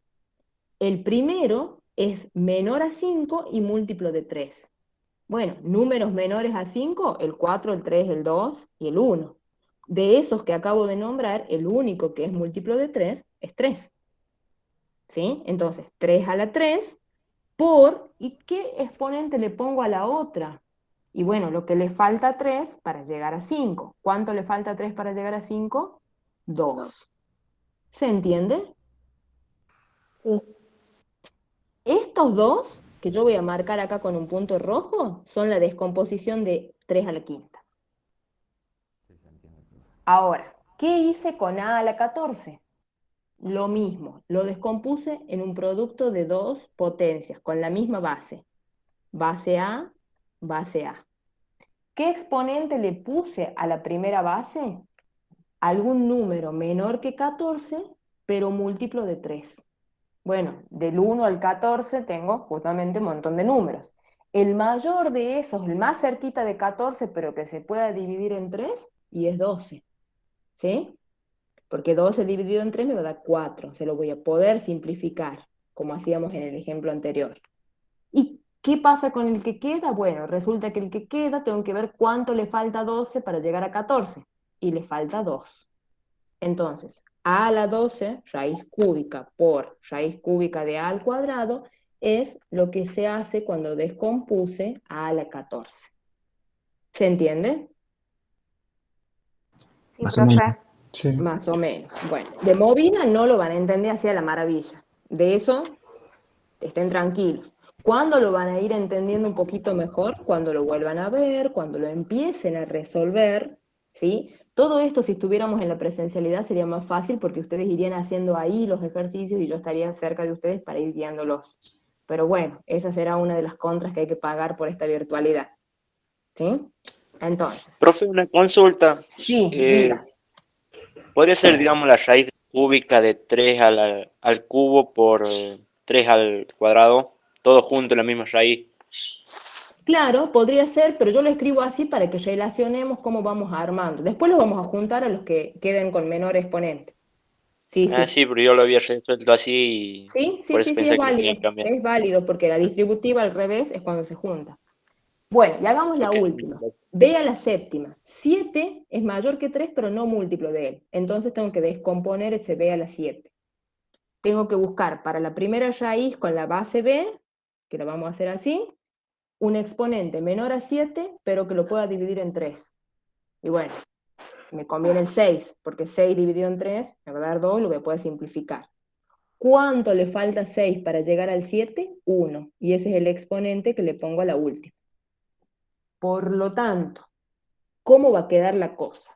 El primero es menor a 5 y múltiplo de 3. Bueno, números menores a 5, el 4, el 3, el 2 y el 1. De esos que acabo de nombrar, el único que es múltiplo de 3 es 3. ¿Sí? Entonces, 3 a la 3 por, ¿y qué exponente le pongo a la otra? Y bueno, lo que le falta a 3 para llegar a 5. ¿Cuánto le falta a 3 para llegar a 5? 2. ¿Se entiende? Sí. Estos dos, que yo voy a marcar acá con un punto rojo, son la descomposición de 3 a la quinta. Ahora, ¿qué hice con a la 14? Lo mismo, lo descompuse en un producto de dos potencias, con la misma base. Base A, base A. ¿Qué exponente le puse a la primera base? Algún número menor que 14, pero múltiplo de 3. Bueno, del 1 al 14 tengo justamente un montón de números. El mayor de esos, el más cerquita de 14, pero que se pueda dividir en 3, y es 12. ¿Sí? Porque 12 dividido en 3 me va a dar 4. Se lo voy a poder simplificar, como hacíamos en el ejemplo anterior. ¿Y qué pasa con el que queda? Bueno, resulta que el que queda tengo que ver cuánto le falta a 12 para llegar a 14. Y le falta 2. Entonces, a la 12, raíz cúbica por raíz cúbica de a al cuadrado, es lo que se hace cuando descompuse a la 14. ¿Se entiende? Sí, Más o menos. profe. Sí. Más o menos. Bueno, de movida no lo van a entender así a la maravilla. De eso, estén tranquilos. ¿Cuándo lo van a ir entendiendo un poquito mejor? Cuando lo vuelvan a ver, cuando lo empiecen a resolver, ¿sí? Todo esto, si estuviéramos en la presencialidad, sería más fácil porque ustedes irían haciendo ahí los ejercicios y yo estaría cerca de ustedes para ir guiándolos. Pero bueno, esa será una de las contras que hay que pagar por esta virtualidad. ¿Sí? Entonces. Profe, una consulta. Sí, diga. ¿Podría ser, digamos, la raíz cúbica de 3 al cubo por 3 al cuadrado? Todo junto en la misma raíz. Claro, podría ser, pero yo lo escribo así para que relacionemos cómo vamos armando. Después los vamos a juntar a los que queden con menor exponente. Sí, sí. Sí, pero yo lo había resuelto así y Sí, por sí, eso sí, pensé es que lo tenía válido. que cambiar. Es válido porque la distributiva al revés es cuando se junta. Bueno, y hagamos la Ok. última. B a la séptima. 7 es mayor que 3, pero no múltiplo de él. Entonces tengo que descomponer ese B a la 7. Tengo que buscar para la primera raíz con la base B, que la vamos a hacer así, un exponente menor a 7, pero que lo pueda dividir en 3. Y bueno, me conviene el 6, porque 6 dividido en 3 me va a dar 2 y lo voy a poder simplificar. ¿Cuánto le falta 6 para llegar al 7? 1. Y ese es el exponente que le pongo a la última. Por lo tanto, ¿cómo va a quedar la cosa?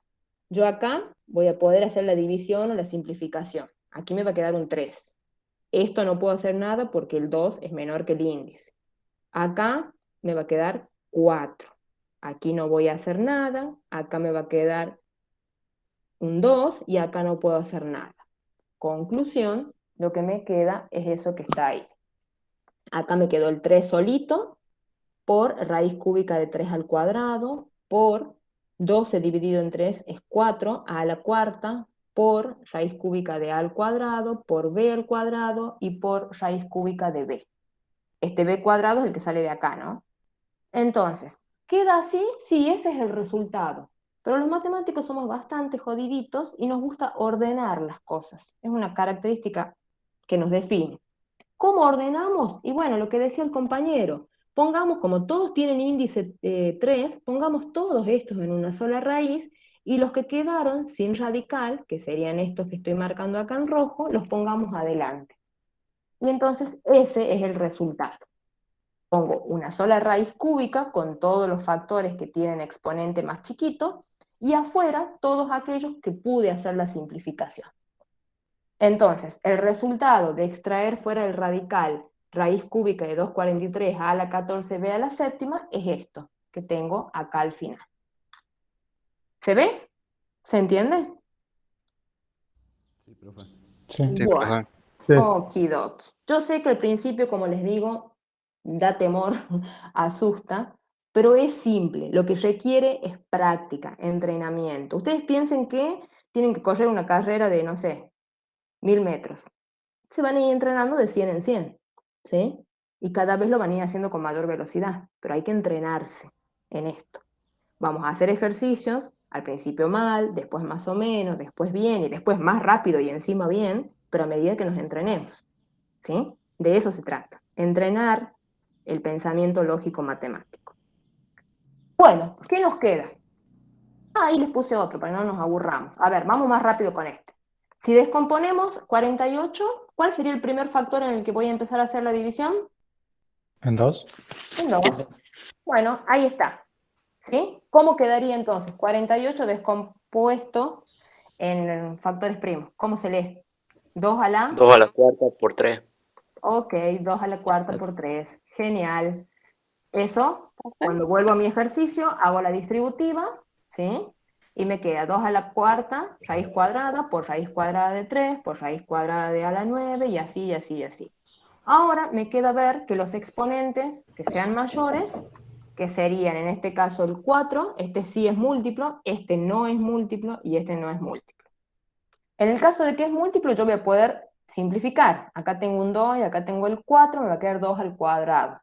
Yo acá voy a poder hacer la división o la simplificación. Aquí me va a quedar un 3. Esto no puedo hacer nada porque el 2 es menor que el índice. Acá me va a quedar 4. Aquí no voy a hacer nada. Acá me va a quedar un 2 y acá no puedo hacer nada. Conclusión, lo que me queda es eso que está ahí. Acá me quedó el 3 solito por raíz cúbica de 3 al cuadrado por 12 dividido en 3 es 4 a la cuarta por raíz cúbica de a al cuadrado por b al cuadrado y por raíz cúbica de b. Este b cuadrado es el que sale de acá, ¿no? Entonces, ¿queda así? Sí, ese es el resultado. Pero los matemáticos somos bastante jodiditos y nos gusta ordenar las cosas. Es una característica que nos define. ¿Cómo ordenamos? Y bueno, lo que decía el compañero, pongamos, como todos tienen índice 3, pongamos todos estos en una sola raíz y los que quedaron sin radical, que serían estos que estoy marcando acá en rojo, los pongamos adelante. Y entonces ese es el resultado. Pongo una sola raíz cúbica con todos los factores que tienen exponente más chiquito y afuera todos aquellos que pude hacer la simplificación. Entonces, el resultado de extraer fuera el radical raíz cúbica de 243 a la 14b a la séptima es esto, que tengo acá al final. ¿Se ve? ¿Se entiende? Sí, profe. Sí. Bueno, Sí. okidoki. Yo sé que al principio, como les digo, da temor, asusta, pero es simple. Lo que requiere es práctica, entrenamiento. Ustedes piensen que tienen que correr una carrera de, no sé, 1000 metros. Se van a ir entrenando de 100 en 100, ¿sí? Y cada vez lo van a ir haciendo con mayor velocidad, pero hay que entrenarse en esto. Vamos a hacer ejercicios, al principio mal, después más o menos, después bien, y después más rápido y encima bien, pero a medida que nos entrenemos, ¿sí? De eso se trata, entrenar el pensamiento lógico matemático. Bueno, ¿qué nos queda? Ahí les puse otro para que no nos aburramos. A ver, vamos más rápido con este. Si descomponemos 48, ¿cuál sería el primer factor en el que voy a empezar a hacer la división? ¿En 2? En 2. Bueno, ahí está. ¿Sí? ¿Cómo quedaría entonces? 48 descompuesto en factores primos. ¿Cómo se lee? 2 a la... 2 a la cuarta por 3. Ok, 2 a la cuarta por 3. Genial. Eso, cuando vuelvo a mi ejercicio, hago la distributiva, ¿sí? Y me queda 2 a la cuarta, raíz cuadrada, por raíz cuadrada de 3, por raíz cuadrada de a la 9, y así, y así, y así. Ahora me queda ver que los exponentes que sean mayores, que serían en este caso el 4, este sí es múltiplo, este no es múltiplo, y este no es múltiplo. En el caso de que es múltiplo, yo voy a poder simplificar. Acá tengo un 2 y acá tengo el 4, me va a quedar 2 al cuadrado.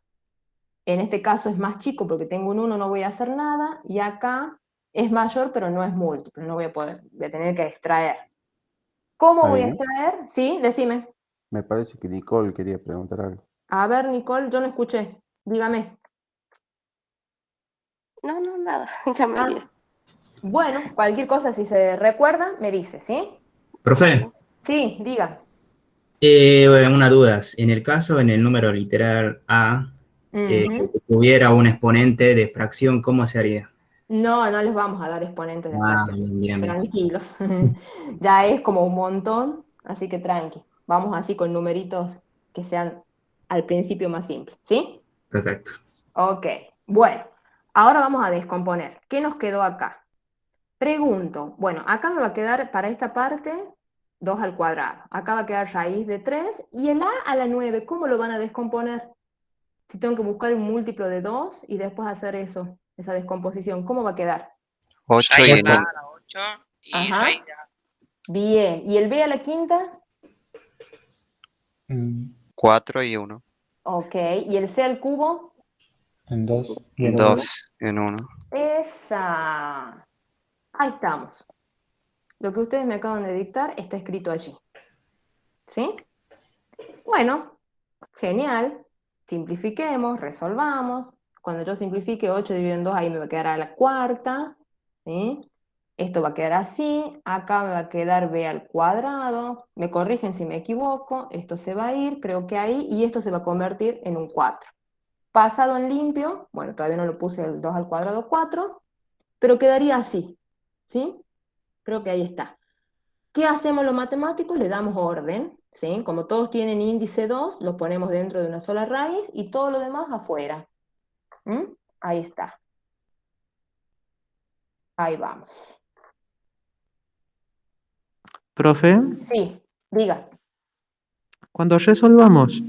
En este caso es más chico porque tengo un 1, no voy a hacer nada, y acá es mayor pero no es múltiplo, no voy a poder, voy a tener que extraer. ¿Cómo voy a Jaime, extraer? Sí, decime. me parece que Nicole quería preguntar algo. A ver, Nicole, yo no escuché, dígame. No, nada, ya me olvidé. Bueno, cualquier cosa si se recuerda, me dice, ¿sí? Profe, Sí, diga. una duda. En el caso, en el número literal A, que Ujú. tuviera un exponente de fracción, ¿cómo se haría? No, no les vamos a dar exponentes de Ah, fracción. bien, bien, bien. Tranquilos. Ya es como un montón, así que tranqui. Vamos así con numeritos que sean al principio más simples, ¿sí? Perfecto. Ok, bueno, ahora vamos a descomponer. ¿Qué nos quedó acá? Pregunto, bueno, acá me va a quedar para esta parte 2 al cuadrado. Acá va a quedar raíz de 3 y el a la 9, ¿cómo lo van a descomponer? Si tengo que buscar un múltiplo de 2 y después hacer eso, esa descomposición, ¿cómo va a quedar? 8 Ahí y está. 1. 8 y Ajá. raíz de Bien, ¿y el b a la quinta? 4 y 1. Ok, ¿y el c al cubo? En 2 y en 2 en 1. Esa. Ahí estamos. Lo que ustedes me acaban de dictar está escrito allí. ¿Sí? Bueno, genial. Simplifiquemos, resolvamos. Cuando yo simplifique 8 dividido en 2, ahí me va a quedar a la cuarta. ¿Sí? Esto va a quedar así, acá me va a quedar b al cuadrado, me corrigen si me equivoco, esto se va a ir, creo que ahí, y esto se va a convertir en un 4. Pasado en limpio, bueno, todavía no lo puse el 2 al cuadrado 4, pero quedaría así, ¿sí? Creo que ahí está. ¿Qué hacemos los matemáticos? Le damos orden, ¿sí? Como todos tienen índice 2, los ponemos dentro de una sola raíz y todo lo demás afuera. ¿Mm? Ahí está. Ahí vamos. Profe, Sí, diga. cuando resolvamos,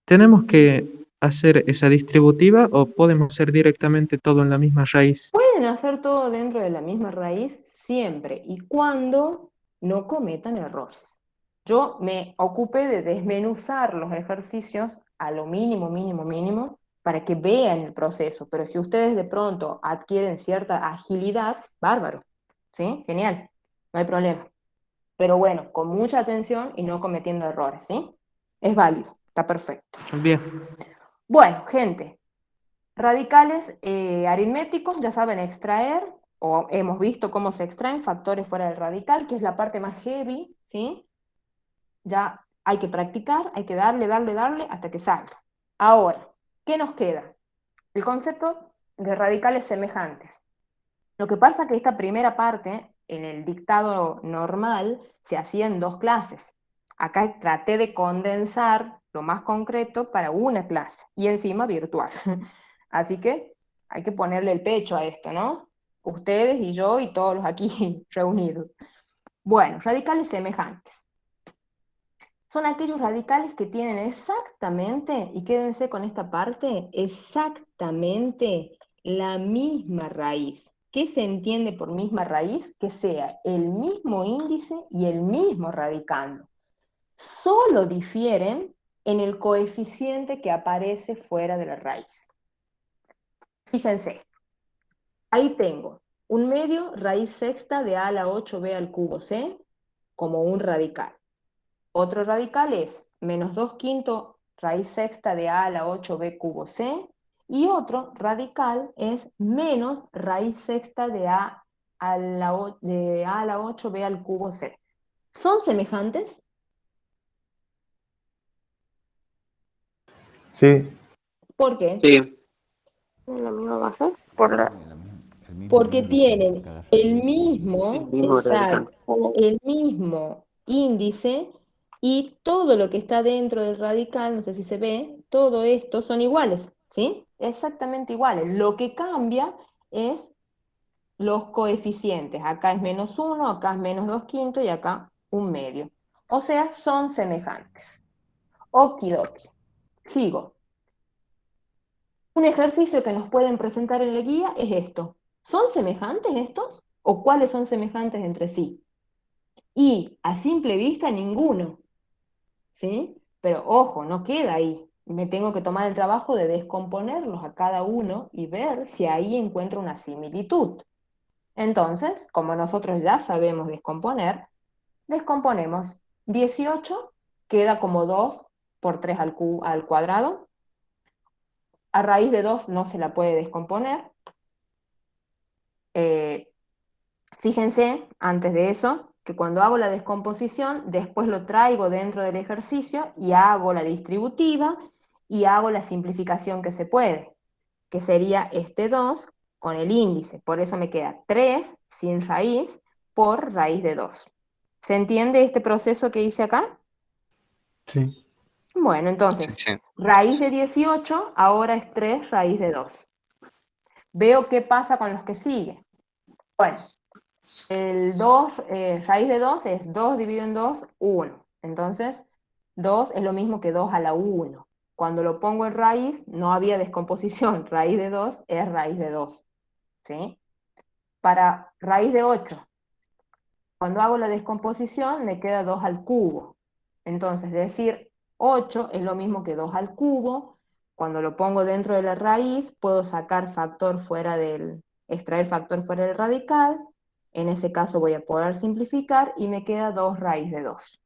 ¿tenemos que hacer esa distributiva o podemos hacer directamente todo en la misma raíz? Pueden hacer todo dentro de la misma raíz siempre y cuando no cometan errores. Yo me ocupé de desmenuzar los ejercicios a lo mínimo, mínimo, mínimo, para que vean el proceso, pero si ustedes de pronto adquieren cierta agilidad, bárbaro, ¿sí? Genial, no hay problema. Pero bueno, con mucha atención y no cometiendo errores, ¿sí? Es válido, está perfecto. Bien. Bueno, gente, radicales aritméticos, ya saben extraer, o hemos visto cómo se extraen factores fuera del radical, que es la parte más heavy, ¿sí? Ya hay que practicar, hay que darle, darle, darle hasta que salga. Ahora, ¿qué nos queda? El concepto de radicales semejantes. Lo que pasa es que esta primera parte, en el dictado normal, se hacía en 2 clases. Acá traté de condensar lo más concreto para una clase, y encima virtual. Así que hay que ponerle el pecho a esto, ¿no? Ustedes y yo y todos los aquí reunidos. Bueno, radicales semejantes. Son aquellos radicales que tienen exactamente, y quédense con esta parte, exactamente la misma raíz. ¿Qué se entiende por misma raíz? Que sea el mismo índice y el mismo radicando. Solo difieren en el coeficiente que aparece fuera de la raíz. Fíjense, ahí tengo un medio raíz sexta de a a la 8b al cubo c como un radical. Otro radical es menos 2 quintos raíz sexta de a a la 8b cubo c, y otro radical es menos raíz sexta de a a la 8b al cubo c. ¿Son semejantes? Sí. ¿Por qué? Sí. ¿En la misma base? El mismo Porque índice tienen cada el raíz. mismo, Mismo radical. exacto, el mismo índice, y todo lo que está dentro del radical, no sé si se ve, todo esto son iguales, ¿sí? Exactamente iguales. Lo que cambia es los coeficientes. Acá es menos 1, acá es menos 2 quintos y acá un medio. O sea, son semejantes. Okidoki. Sigo. Un ejercicio que nos pueden presentar en la guía es esto. ¿Son semejantes estos? ¿O cuáles son semejantes entre sí? Y a simple vista ninguno, ¿sí? Pero ojo, no queda ahí. Me tengo que tomar el trabajo de descomponerlos a cada uno y ver si ahí encuentro una similitud. Entonces, como nosotros ya sabemos descomponer, descomponemos 18, queda como 2 por 3 al cuadrado. A raíz de 2 no se la puede descomponer. Fíjense, antes de eso, que cuando hago la descomposición, después lo traigo dentro del ejercicio y hago la distributiva y hago la simplificación que se puede, que sería este 2 con el índice. Por eso me queda 3 sin raíz por raíz de 2. ¿Se entiende este proceso que hice acá? Sí. Bueno, entonces, raíz de 18 ahora es 3 raíz de 2. Veo qué pasa con los que siguen. Bueno, el 2, raíz de 2 es 2 dividido en 2, 1. Entonces, 2 es lo mismo que 2 a la 1. Cuando lo pongo en raíz, no había descomposición. Raíz de 2 es raíz de 2. ¿Sí? Para raíz de 8, cuando hago la descomposición, me queda 2 al cubo. Entonces, decir 8 es lo mismo que 2 al cubo. Cuando lo pongo dentro de la raíz, puedo sacar factor fuera del, extraer factor fuera del radical. En ese caso voy a poder simplificar y me queda 2 raíz de 2.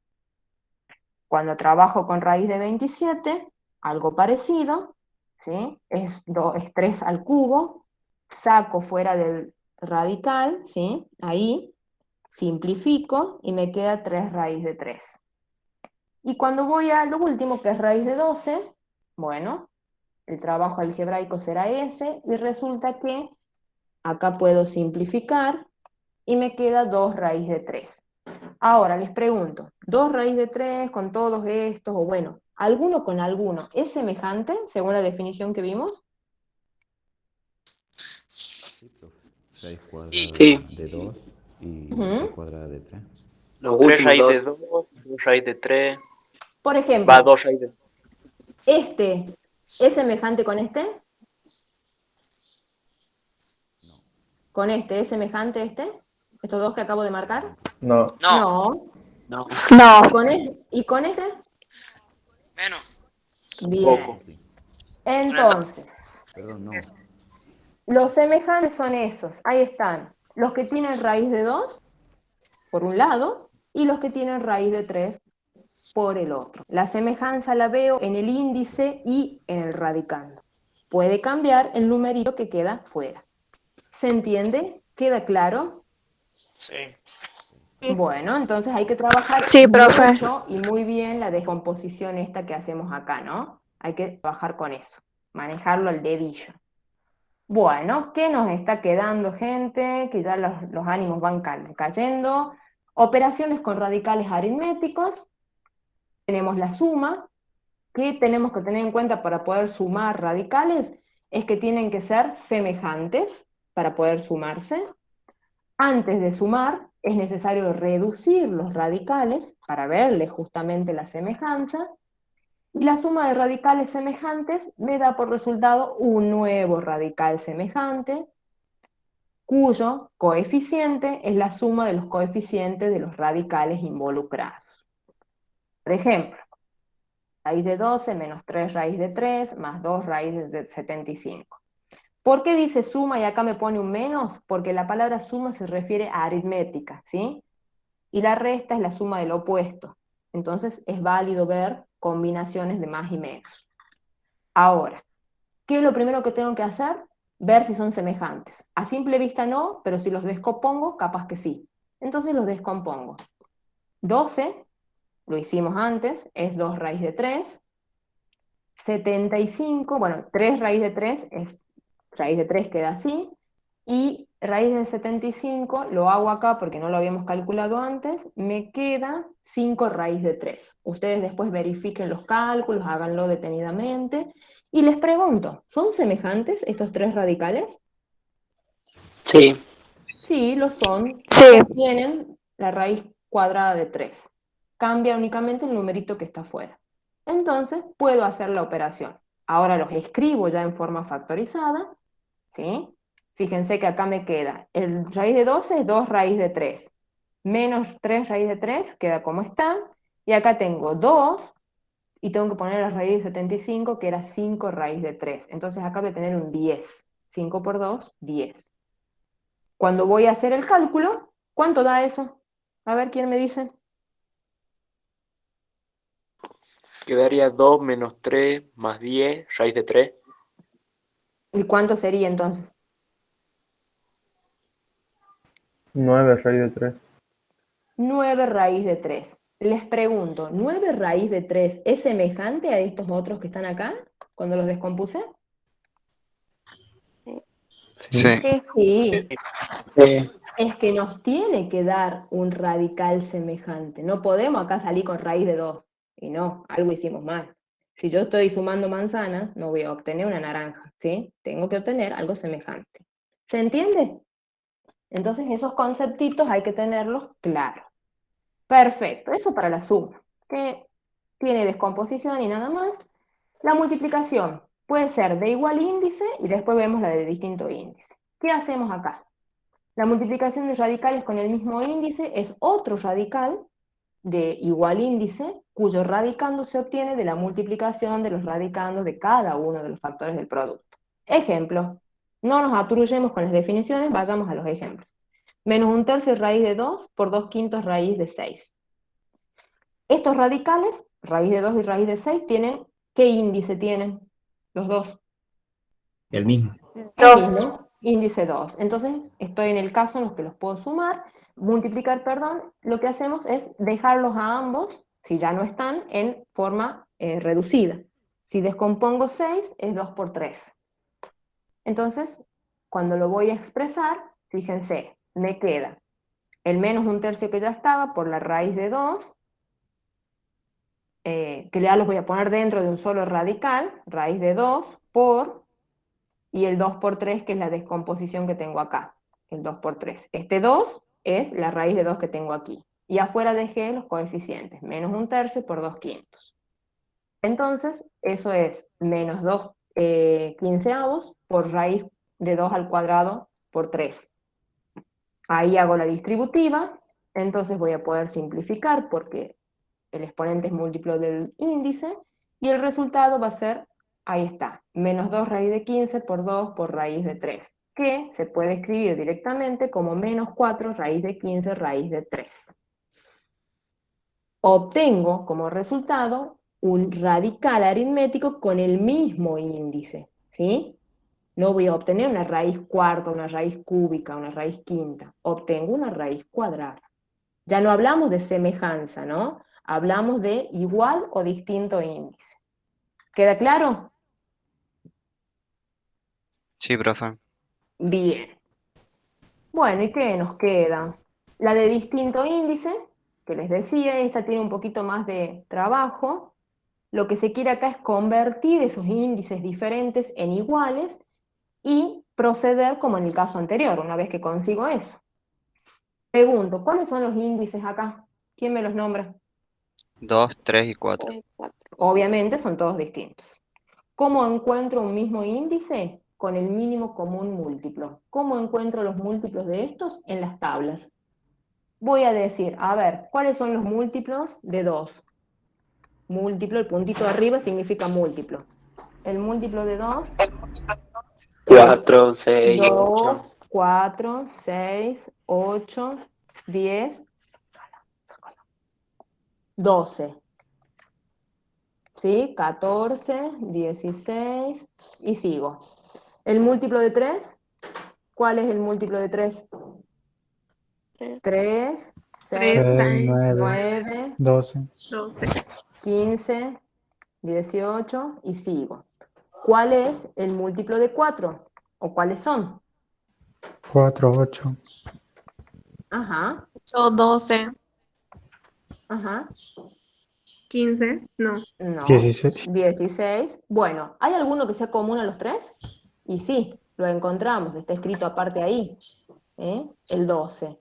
Cuando trabajo con raíz de 27, algo parecido, ¿sí? Es 3 al cubo, saco fuera del radical, ¿sí? Ahí, simplifico y me queda 3 raíz de 3. Y cuando voy a lo último, que es raíz de 12, bueno, el trabajo algebraico será ese, y resulta que acá puedo simplificar y me queda 2 raíz de 3. Ahora les pregunto, 2 raíz de 3 con todos estos, o bueno, alguno con alguno, ¿es semejante según la definición que vimos? Sí, profe. Raíz cuadrada Sí. de 2 y Ujú. raíz cuadrada de 3. Los 3 últimos raíz dos. de 2, 2 raíz de 3, Por va ejemplo, 2 raíz de... ¿este es semejante con este? ¿Con este es semejante este? ¿Estos dos que acabo de marcar? No. No. No. No. ¿Y con este? Menos. Bien. Poco. Sí. Entonces, Perdón, no. los semejantes son esos. Ahí están. Los que tienen raíz de 2, por un lado, y los que tienen raíz de 3, por el otro. La semejanza la veo en el índice y en el radicando. Puede cambiar el numerito que queda fuera. ¿Se entiende? ¿Queda claro? Sí. Bueno, entonces hay que trabajar Sí, profe. mucho y muy bien la descomposición esta que hacemos acá, ¿no? Hay que trabajar con eso, manejarlo al dedillo. Bueno, ¿qué nos está quedando, gente? Que ya los ánimos van cayendo. Operaciones con radicales aritméticos. Tenemos la suma. ¿Qué tenemos que tener en cuenta para poder sumar radicales? Es que tienen que ser semejantes para poder sumarse. Antes de sumar, es necesario reducir los radicales para verle justamente la semejanza, y la suma de radicales semejantes me da por resultado un nuevo radical semejante, cuyo coeficiente es la suma de los coeficientes de los radicales involucrados. Por ejemplo, raíz de 12 menos 3 raíz de 3 más 2 raíces de 75. ¿Por qué dice suma y acá me pone un menos? Porque la palabra suma se refiere a aritmética, ¿sí? Y la resta es la suma del opuesto. Entonces es válido ver combinaciones de más y menos. Ahora, ¿qué es lo primero que tengo que hacer? Ver si son semejantes. A simple vista no, pero si los descompongo, capaz que sí. Entonces los descompongo. 12, lo hicimos antes, es 2 raíz de 3. 75, bueno, 3 raíz de 3 es raíz de 3 queda así, y raíz de 75 lo hago acá porque no lo habíamos calculado antes, me queda 5 raíz de 3. Ustedes después verifiquen los cálculos, háganlo detenidamente, y les pregunto, ¿son semejantes estos 3 radicales? Sí. Sí, lo son. Sí. Tienen la raíz cuadrada de 3. Cambia únicamente el numerito que está afuera. Entonces, puedo hacer la operación. Ahora los escribo ya en forma factorizada, ¿sí? Fíjense que acá me queda, el raíz de 12 es 2 raíz de 3, menos 3 raíz de 3, queda como está, y acá tengo 2, y tengo que poner la raíz de 75, que era 5 raíz de 3. Entonces acá voy a tener un 10. 5 por 2, 10. Cuando voy a hacer el cálculo, ¿cuánto da eso? A ver, ¿quién me dice? Quedaría 2 menos 3 más 10, raíz de 3. ¿Y cuánto sería entonces? 9 raíz de 3. 9 raíz de 3. Les pregunto, ¿9 raíz de 3 es semejante a estos otros que están acá, cuando los descompuse? Sí. Sí. Sí. Es que nos tiene que dar un radical semejante. No podemos acá salir con raíz de 2. Y no, algo hicimos mal. Si yo estoy sumando manzanas, no voy a obtener una naranja, ¿sí? Tengo que obtener algo semejante. ¿Se entiende? Entonces esos conceptitos hay que tenerlos claros. Perfecto, eso para la suma, que tiene descomposición y nada más. La multiplicación puede ser de igual índice y después vemos la de distinto índice. ¿Qué hacemos acá? La multiplicación de radicales con el mismo índice es otro radical de igual índice, cuyo radicando se obtiene de la multiplicación de los radicandos de cada uno de los factores del producto. Ejemplo, no nos atrullemos con las definiciones, vayamos a los ejemplos. Menos 1/3 raíz de 2 por 2/5 raíz de 6. Estos radicales, raíz de 2 y raíz de 6, ¿qué índice tienen? Los dos. El mismo. El mismo. índice 2. Entonces, estoy en el caso en los que los puedo sumar, multiplicar, perdón. Lo que hacemos es dejarlos a ambos, si ya no están, en forma reducida. Si descompongo 6, es 2 por 3. Entonces, cuando lo voy a expresar, fíjense, me queda el menos 1/3 que ya estaba por la raíz de 2, que ya los voy a poner dentro de un solo radical, raíz de 2 por, y el 2 por 3, que es la descomposición que tengo acá, el 2 por 3. Este 2 es la raíz de 2 que tengo aquí. Y afuera dejé los coeficientes, menos 1/3 por 2/5. Entonces, eso es menos 2 quinceavos por raíz de 2 al cuadrado por 3. Ahí hago la distributiva, entonces voy a poder simplificar porque el exponente es múltiplo del índice, y el resultado va a ser, ahí está, menos 2 raíz de 15 por 2 por raíz de 3, que se puede escribir directamente como menos 4 raíz de 15 raíz de 3. Obtengo como resultado un radical aritmético con el mismo índice, ¿sí? No voy a obtener una raíz cuarta, una raíz cúbica, una raíz quinta. Obtengo una raíz cuadrada. Ya no hablamos de semejanza, ¿no? Hablamos de igual o distinto índice. ¿Queda claro? Sí, profe. Bien. Bueno, ¿y qué nos queda? La de distinto índice, que les decía, esta tiene un poquito más de trabajo. Lo que se quiere acá es convertir esos índices diferentes en iguales y proceder como en el caso anterior, una vez que consigo eso. Pregunto, ¿cuáles son los índices acá? ¿Quién me los nombra? 2, 3 y 4. Obviamente son todos distintos. ¿Cómo encuentro un mismo índice? Con el mínimo común múltiplo. ¿Cómo encuentro los múltiplos de estos? En las tablas. Voy a decir, a ver, ¿cuáles son los múltiplos de 2? Múltiplo, el puntito de arriba significa múltiplo. El múltiplo de 2 4, 6, 2, 8. 4, 6, 8, 10, 12. ¿Sí? 14, 16 y sigo. ¿El múltiplo de 3? ¿Cuál es el múltiplo de 3? 3, 6, 9, 12. 15, 18 y sigo. ¿Cuál es el múltiplo de 4? ¿O cuáles son? 4, 8. Ajá. 12, Ajá. 15, no. No. 16. 16. Bueno, ¿hay alguno que sea común a los 3? Y sí, lo encontramos, está escrito aparte ahí. El 12.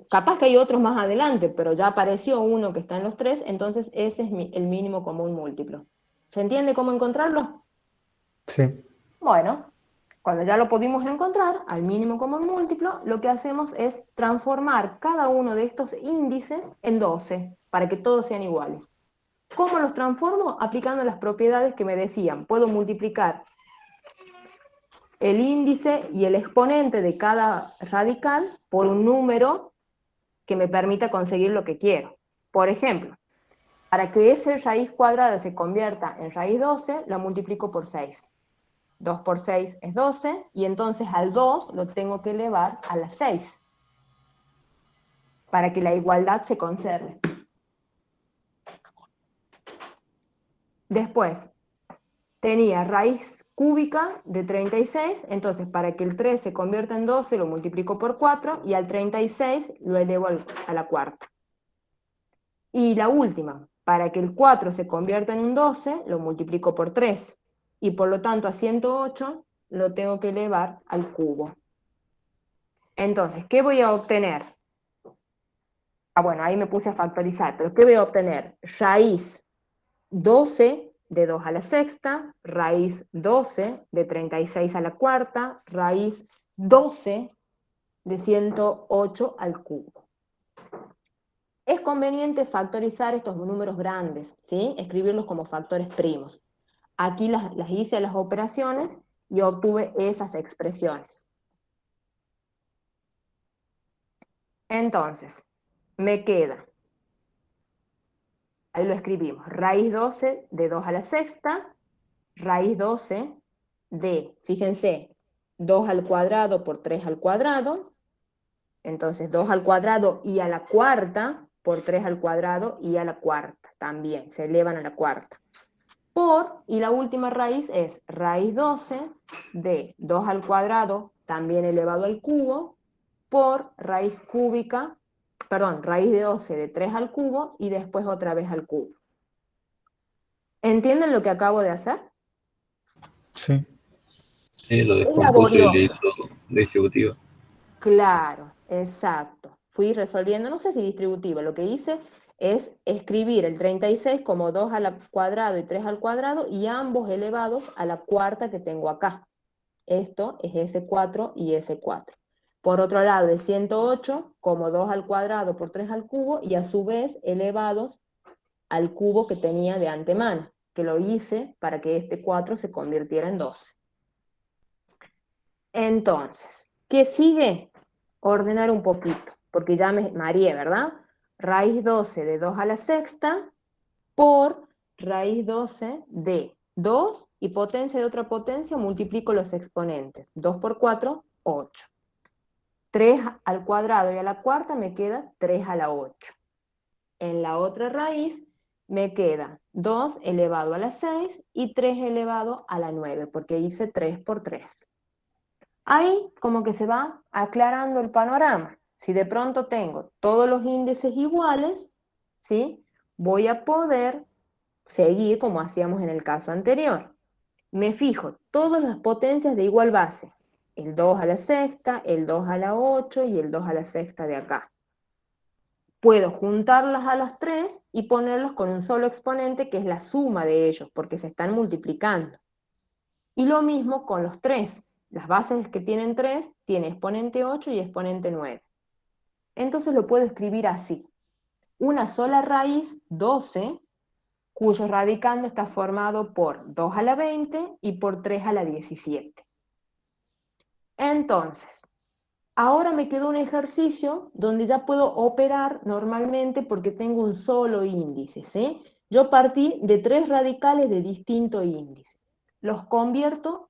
Capaz que hay otros más adelante, pero ya apareció uno que está en los 3, entonces ese es el mínimo común múltiplo. ¿Se entiende cómo encontrarlo? Sí. Bueno, cuando ya lo pudimos encontrar, al mínimo común múltiplo, lo que hacemos es transformar cada uno de estos índices en 12, para que todos sean iguales. ¿Cómo los transformo? Aplicando las propiedades que me decían. Puedo multiplicar el índice y el exponente de cada radical por un número que me permita conseguir lo que quiero. Por ejemplo, para que esa raíz cuadrada se convierta en raíz 12, la multiplico por 6. 2 por 6 es 12, y entonces al 2 lo tengo que elevar a la 6, para que la igualdad se conserve. Después, tenía raíz cúbica de 36, entonces para que el 3 se convierta en 12 lo multiplico por 4, y al 36 lo elevo a la cuarta. Y la última, para que el 4 se convierta en un 12, lo multiplico por 3, y por lo tanto a 108 lo tengo que elevar al cubo. Entonces, ¿qué voy a obtener? Bueno, ahí me puse a factorizar, pero ¿qué voy a obtener? Raíz 12 de 2 a la sexta, raíz 12 de 36 a la cuarta, raíz 12 de 108 al cubo. Es conveniente factorizar estos números grandes, ¿sí? Escribirlos como factores primos. Aquí las hice las operaciones y obtuve esas expresiones. Entonces, me queda, ahí lo escribimos, raíz 12 de 2 a la sexta, raíz 12 de, fíjense, 2 al cuadrado por 3 al cuadrado. Entonces 2 al cuadrado y a la cuarta por 3 al cuadrado y a la cuarta. También se elevan a la cuarta. Y la última raíz es raíz 12 de 2 al cuadrado, también elevado al cubo, por raíz de 12 de 3 al cubo y después otra vez al cubo. ¿Entienden lo que acabo de hacer? Sí. Sí, lo Es descompuso y le laborioso. hizo distributiva. Claro, exacto. Fui resolviendo, no sé si distributiva, lo que hice es escribir el 36 como 2 al cuadrado y 3 al cuadrado y ambos elevados a la cuarta que tengo acá. Esto es S4 y S4. Por otro lado, el 108 como 2 al cuadrado por 3 al cubo y a su vez elevados al cubo que tenía de antemano, que lo hice para que este 4 se convirtiera en 12. Entonces, ¿qué sigue? Ordenar un poquito, porque ya me mareé, ¿verdad? Raíz 12 de 2 a la sexta por raíz 12 de 2 y potencia de otra potencia, multiplico los exponentes. 2 por 4, 8. 3 al cuadrado y a la cuarta me queda 3 a la 8. En la otra raíz me queda 2 elevado a la 6 y 3 elevado a la 9, porque hice 3 por 3. Ahí como que se va aclarando el panorama. Si de pronto tengo todos los índices iguales, ¿sí? Voy a poder seguir como hacíamos en el caso anterior. Me fijo todas las potencias de igual base. El 2 a la sexta, el 2 a la 8 y el 2 a la sexta de acá. Puedo juntarlas a las 3 y ponerlos con un solo exponente que es la suma de ellos, porque se están multiplicando. Y lo mismo con los 3. Las bases que tienen 3 tienen exponente 8 y exponente 9. Entonces lo puedo escribir así. Una sola raíz, 12, cuyo radicando está formado por 2 a la 20 y por 3 a la 17. Entonces, ahora me quedó un ejercicio donde ya puedo operar normalmente porque tengo un solo índice, ¿sí? Yo partí de 3 radicales de distinto índice. Los convierto,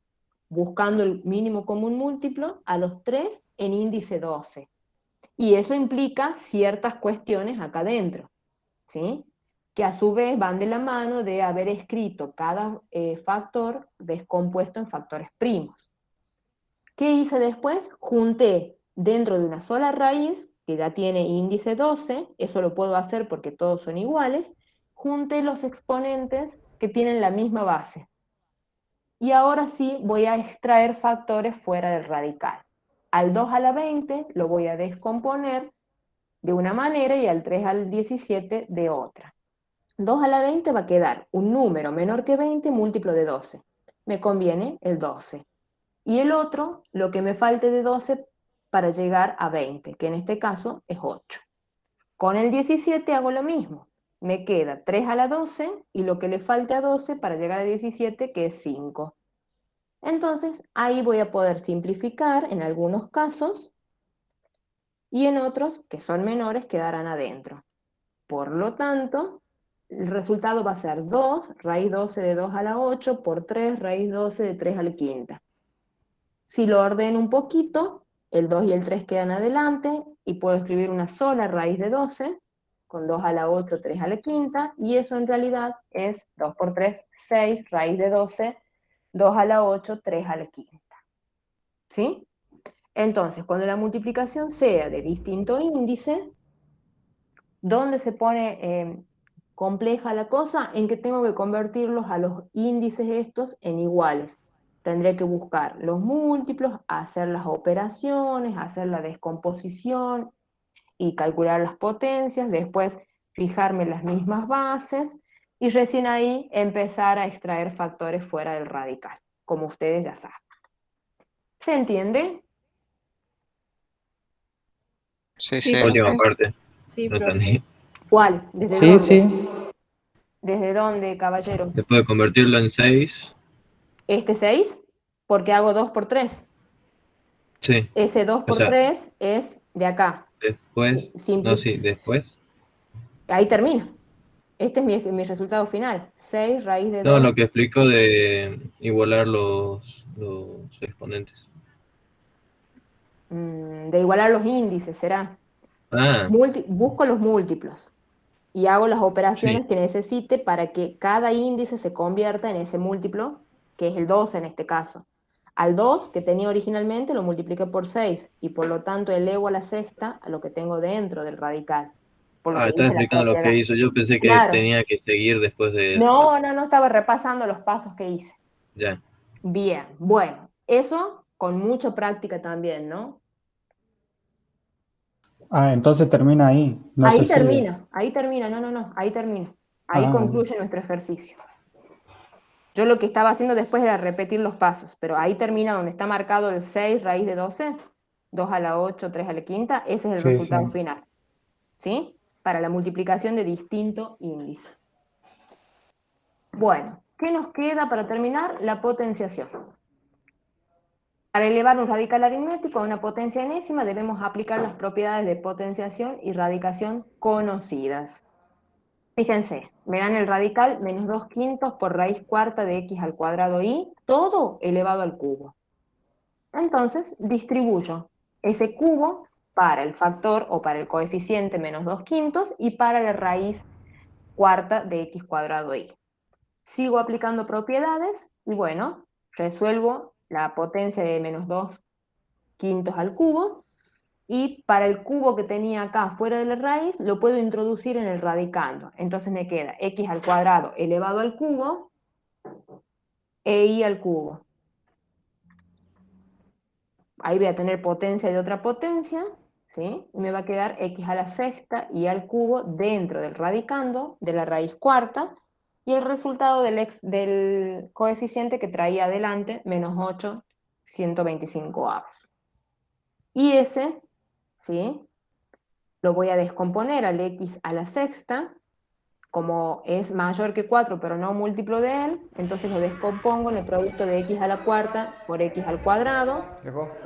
buscando el mínimo común múltiplo, a los 3 en índice 12. Y eso implica ciertas cuestiones acá adentro, ¿sí? Que a su vez van de la mano de haber escrito cada factor descompuesto en factores primos. ¿Qué hice después? Junté dentro de una sola raíz, que ya tiene índice 12, eso lo puedo hacer porque todos son iguales, junté los exponentes que tienen la misma base. Y ahora sí voy a extraer factores fuera del radical. Al 2 a la 20 lo voy a descomponer de una manera y al 3 al 17 de otra. 2 a la 20 va a quedar un número menor que 20 múltiplo de 12. Me conviene el 12. Y el otro, lo que me falte de 12 para llegar a 20, que en este caso es 8. Con el 17 hago lo mismo. Me queda 3 a la 12 y lo que le falte a 12 para llegar a 17, que es 5. Entonces, ahí voy a poder simplificar en algunos casos y en otros, que son menores, quedarán adentro. Por lo tanto, el resultado va a ser 2, raíz 12 de 2 a la 8, por 3, raíz 12 de 3 a la quinta. Si lo ordeno un poquito, el 2 y el 3 quedan adelante, y puedo escribir una sola raíz de 12, con 2 a la 8, 3 a la quinta, y eso en realidad es 2 por 3, 6, raíz de 12, 2 a la 8, 3 a la quinta. ¿Sí? Entonces, cuando la multiplicación sea de distinto índice, ¿dónde se pone compleja la cosa? En que tengo que convertirlos a los índices estos en iguales. Tendré que buscar los múltiplos, hacer las operaciones, hacer la descomposición y calcular las potencias, después fijarme las mismas bases y recién ahí empezar a extraer factores fuera del radical, como ustedes ya saben. ¿Se entiende? Sí, Sí, sí. La última profe. parte. Sí, No profe. entendí. ¿Cuál? ¿Desde Sí, dónde? sí. ¿Desde dónde, caballero? Después de convertirlo en 6, ¿Este 6? Porque hago 2 por 3. sí. Ese 2 O por sea, 3 es de acá. después, no, sí, después. Ahí termina. Este es mi resultado final. 6 raíz de No, lo 2. que explico de igualar los exponentes. de igualar los índices, será. Ah, Busco los múltiplos y hago las operaciones sí. que necesite para que cada índice se convierta en ese múltiplo, que es el 12 en este caso. Al 2 que tenía originalmente lo multipliqué por 6 y por lo tanto elevo a la sexta a lo que tengo dentro del radical, por lo Ah, que estaba hice la explicando lo que propiedad. hizo. Yo pensé que Claro, tenía que seguir después de eso. no, estaba repasando los pasos que hice. Ya. Bien, bueno, eso con mucha práctica también, ¿no? Ah, entonces termina ahí, no se sigue. Ahí termina, no, ahí termina. Ahí Ah, concluye nuestro ejercicio. Yo lo que estaba haciendo después era repetir los pasos, pero ahí termina donde está marcado el 6 raíz de 12, 2 a la 8, 3 a la quinta, ese es el sí, sí. resultado final, ¿sí? Para la multiplicación de distinto índice. Bueno, ¿qué nos queda para terminar? La potenciación. Para elevar un radical aritmético a una potencia enésima debemos aplicar las propiedades de potenciación y radicación conocidas. Fíjense, me dan el radical menos 2 quintos por raíz cuarta de x al cuadrado y, todo elevado al cubo. Entonces, distribuyo ese cubo para el factor o para el coeficiente menos 2 quintos y para la raíz cuarta de x cuadrado y. Sigo aplicando propiedades y bueno, resuelvo la potencia de menos 2 quintos al cubo y para el cubo que tenía acá fuera de la raíz lo puedo introducir en el radicando. Entonces me queda x al cuadrado elevado al cubo e y al cubo. Ahí voy a tener potencia de otra potencia, ¿sí? Y me va a quedar x a la sexta y al cubo dentro del radicando de la raíz cuarta y el resultado del coeficiente que traía adelante, menos 8, 125 avos. Y ese, ¿sí? Lo voy a descomponer al x a la sexta, como es mayor que 4 pero no múltiplo de él, entonces lo descompongo en el producto de x a la cuarta por x al cuadrado.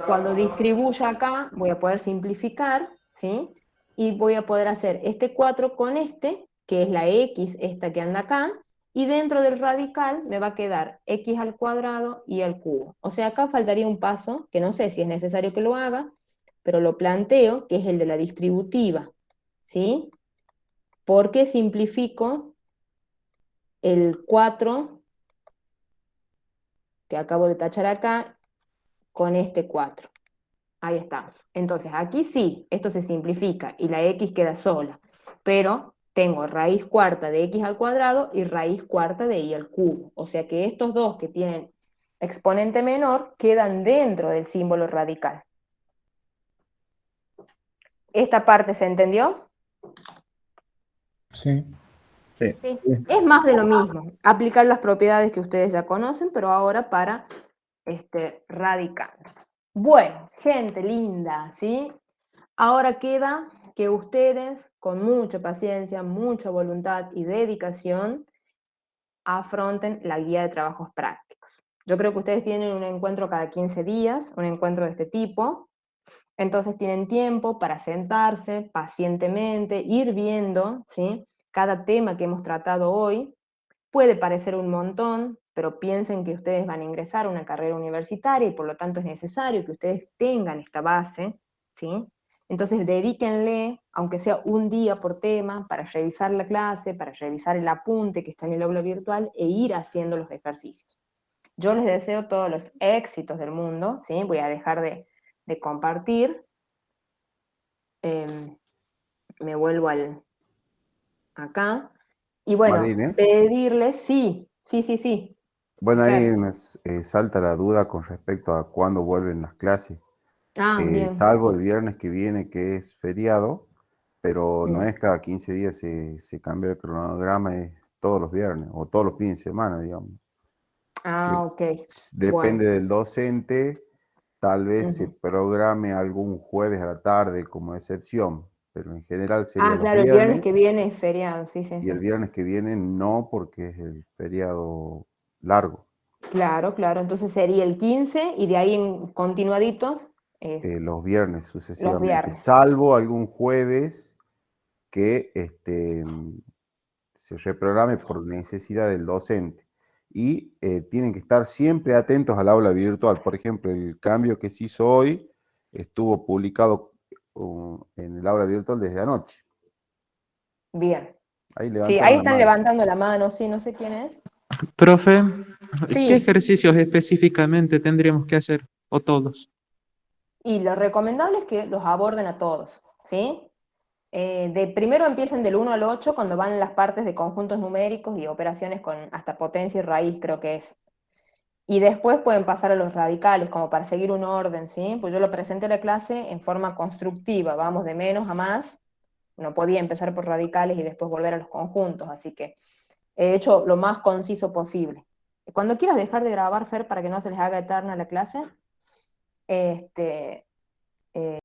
Cuando distribuya acá voy a poder simplificar, ¿sí? Y voy a poder hacer este 4 con este, que es la x esta que anda acá, y dentro del radical me va a quedar x al cuadrado y al cubo. O sea, acá faltaría un paso, que no sé si es necesario que lo haga, pero lo planteo, que es el de la distributiva, ¿sí? Porque simplifico el 4 que acabo de tachar acá con este 4. Ahí estamos. Entonces aquí sí, esto se simplifica y la x queda sola, pero tengo raíz cuarta de x al cuadrado y raíz cuarta de y al cubo. O sea que estos dos que tienen exponente menor quedan dentro del símbolo radical. ¿Esta parte se entendió? Sí. Sí. Es más de lo mismo, aplicar las propiedades que ustedes ya conocen, pero ahora para radicando. Bueno, gente linda, ¿sí? Ahora queda que ustedes, con mucha paciencia, mucha voluntad y dedicación, afronten la guía de trabajos prácticos. Yo creo que ustedes tienen un encuentro cada 15 días, un encuentro de este tipo, entonces tienen tiempo para sentarse pacientemente, ir viendo, ¿sí? Cada tema que hemos tratado hoy. Puede parecer un montón, pero piensen que ustedes van a ingresar a una carrera universitaria y por lo tanto es necesario que ustedes tengan esta base, ¿sí? Entonces dedíquenle, aunque sea un día por tema, para revisar la clase, para revisar el apunte que está en el aula virtual e ir haciendo los ejercicios. Yo les deseo todos los éxitos del mundo, ¿sí? Voy a dejar de compartir. Me vuelvo acá. Y bueno, Marines. pedirles, sí. Bueno, ahí Fer. salta la duda con respecto a cuándo vuelven las clases. Ah, bien. Salvo el viernes que viene, que es feriado, pero no Mm. es cada 15 días se cambia el cronograma, es todos los viernes o todos los fines de semana, digamos. Ah, ok. Depende Bueno. del docente, tal vez se Ujú. programe algún jueves a la tarde como excepción, pero en general sería Ah, los claro, el viernes que viernes viene es feriado, sí. y el viernes que viene no, porque es el feriado largo. Claro, entonces sería el 15 y de ahí en continuaditos Los viernes los sucesivamente, viernes. salvo algún jueves que se reprograme por necesidad del docente. Y tienen que estar siempre atentos al aula virtual. Por ejemplo, el cambio que se hizo hoy estuvo publicado en el aula virtual desde anoche. Bien. Ahí Sí, levantaron ahí la están mano. levantando la mano, sí, no sé quién es. Profe, Sí. ¿qué ejercicios específicamente tendríamos que hacer? ¿O todos? Y lo recomendable es que los aborden a todos, ¿sí? Primero empiecen del 1 al 8 cuando van las partes de conjuntos numéricos y operaciones con hasta potencia y raíz, creo que es. Y después pueden pasar a los radicales, como para seguir un orden, ¿sí? Pues yo lo presenté en la clase en forma constructiva, vamos de menos a más. No podía empezar por radicales y después volver a los conjuntos, así que he hecho lo más conciso posible. Cuando quieras dejar de grabar, Fer, para que no se les haga eterna la clase,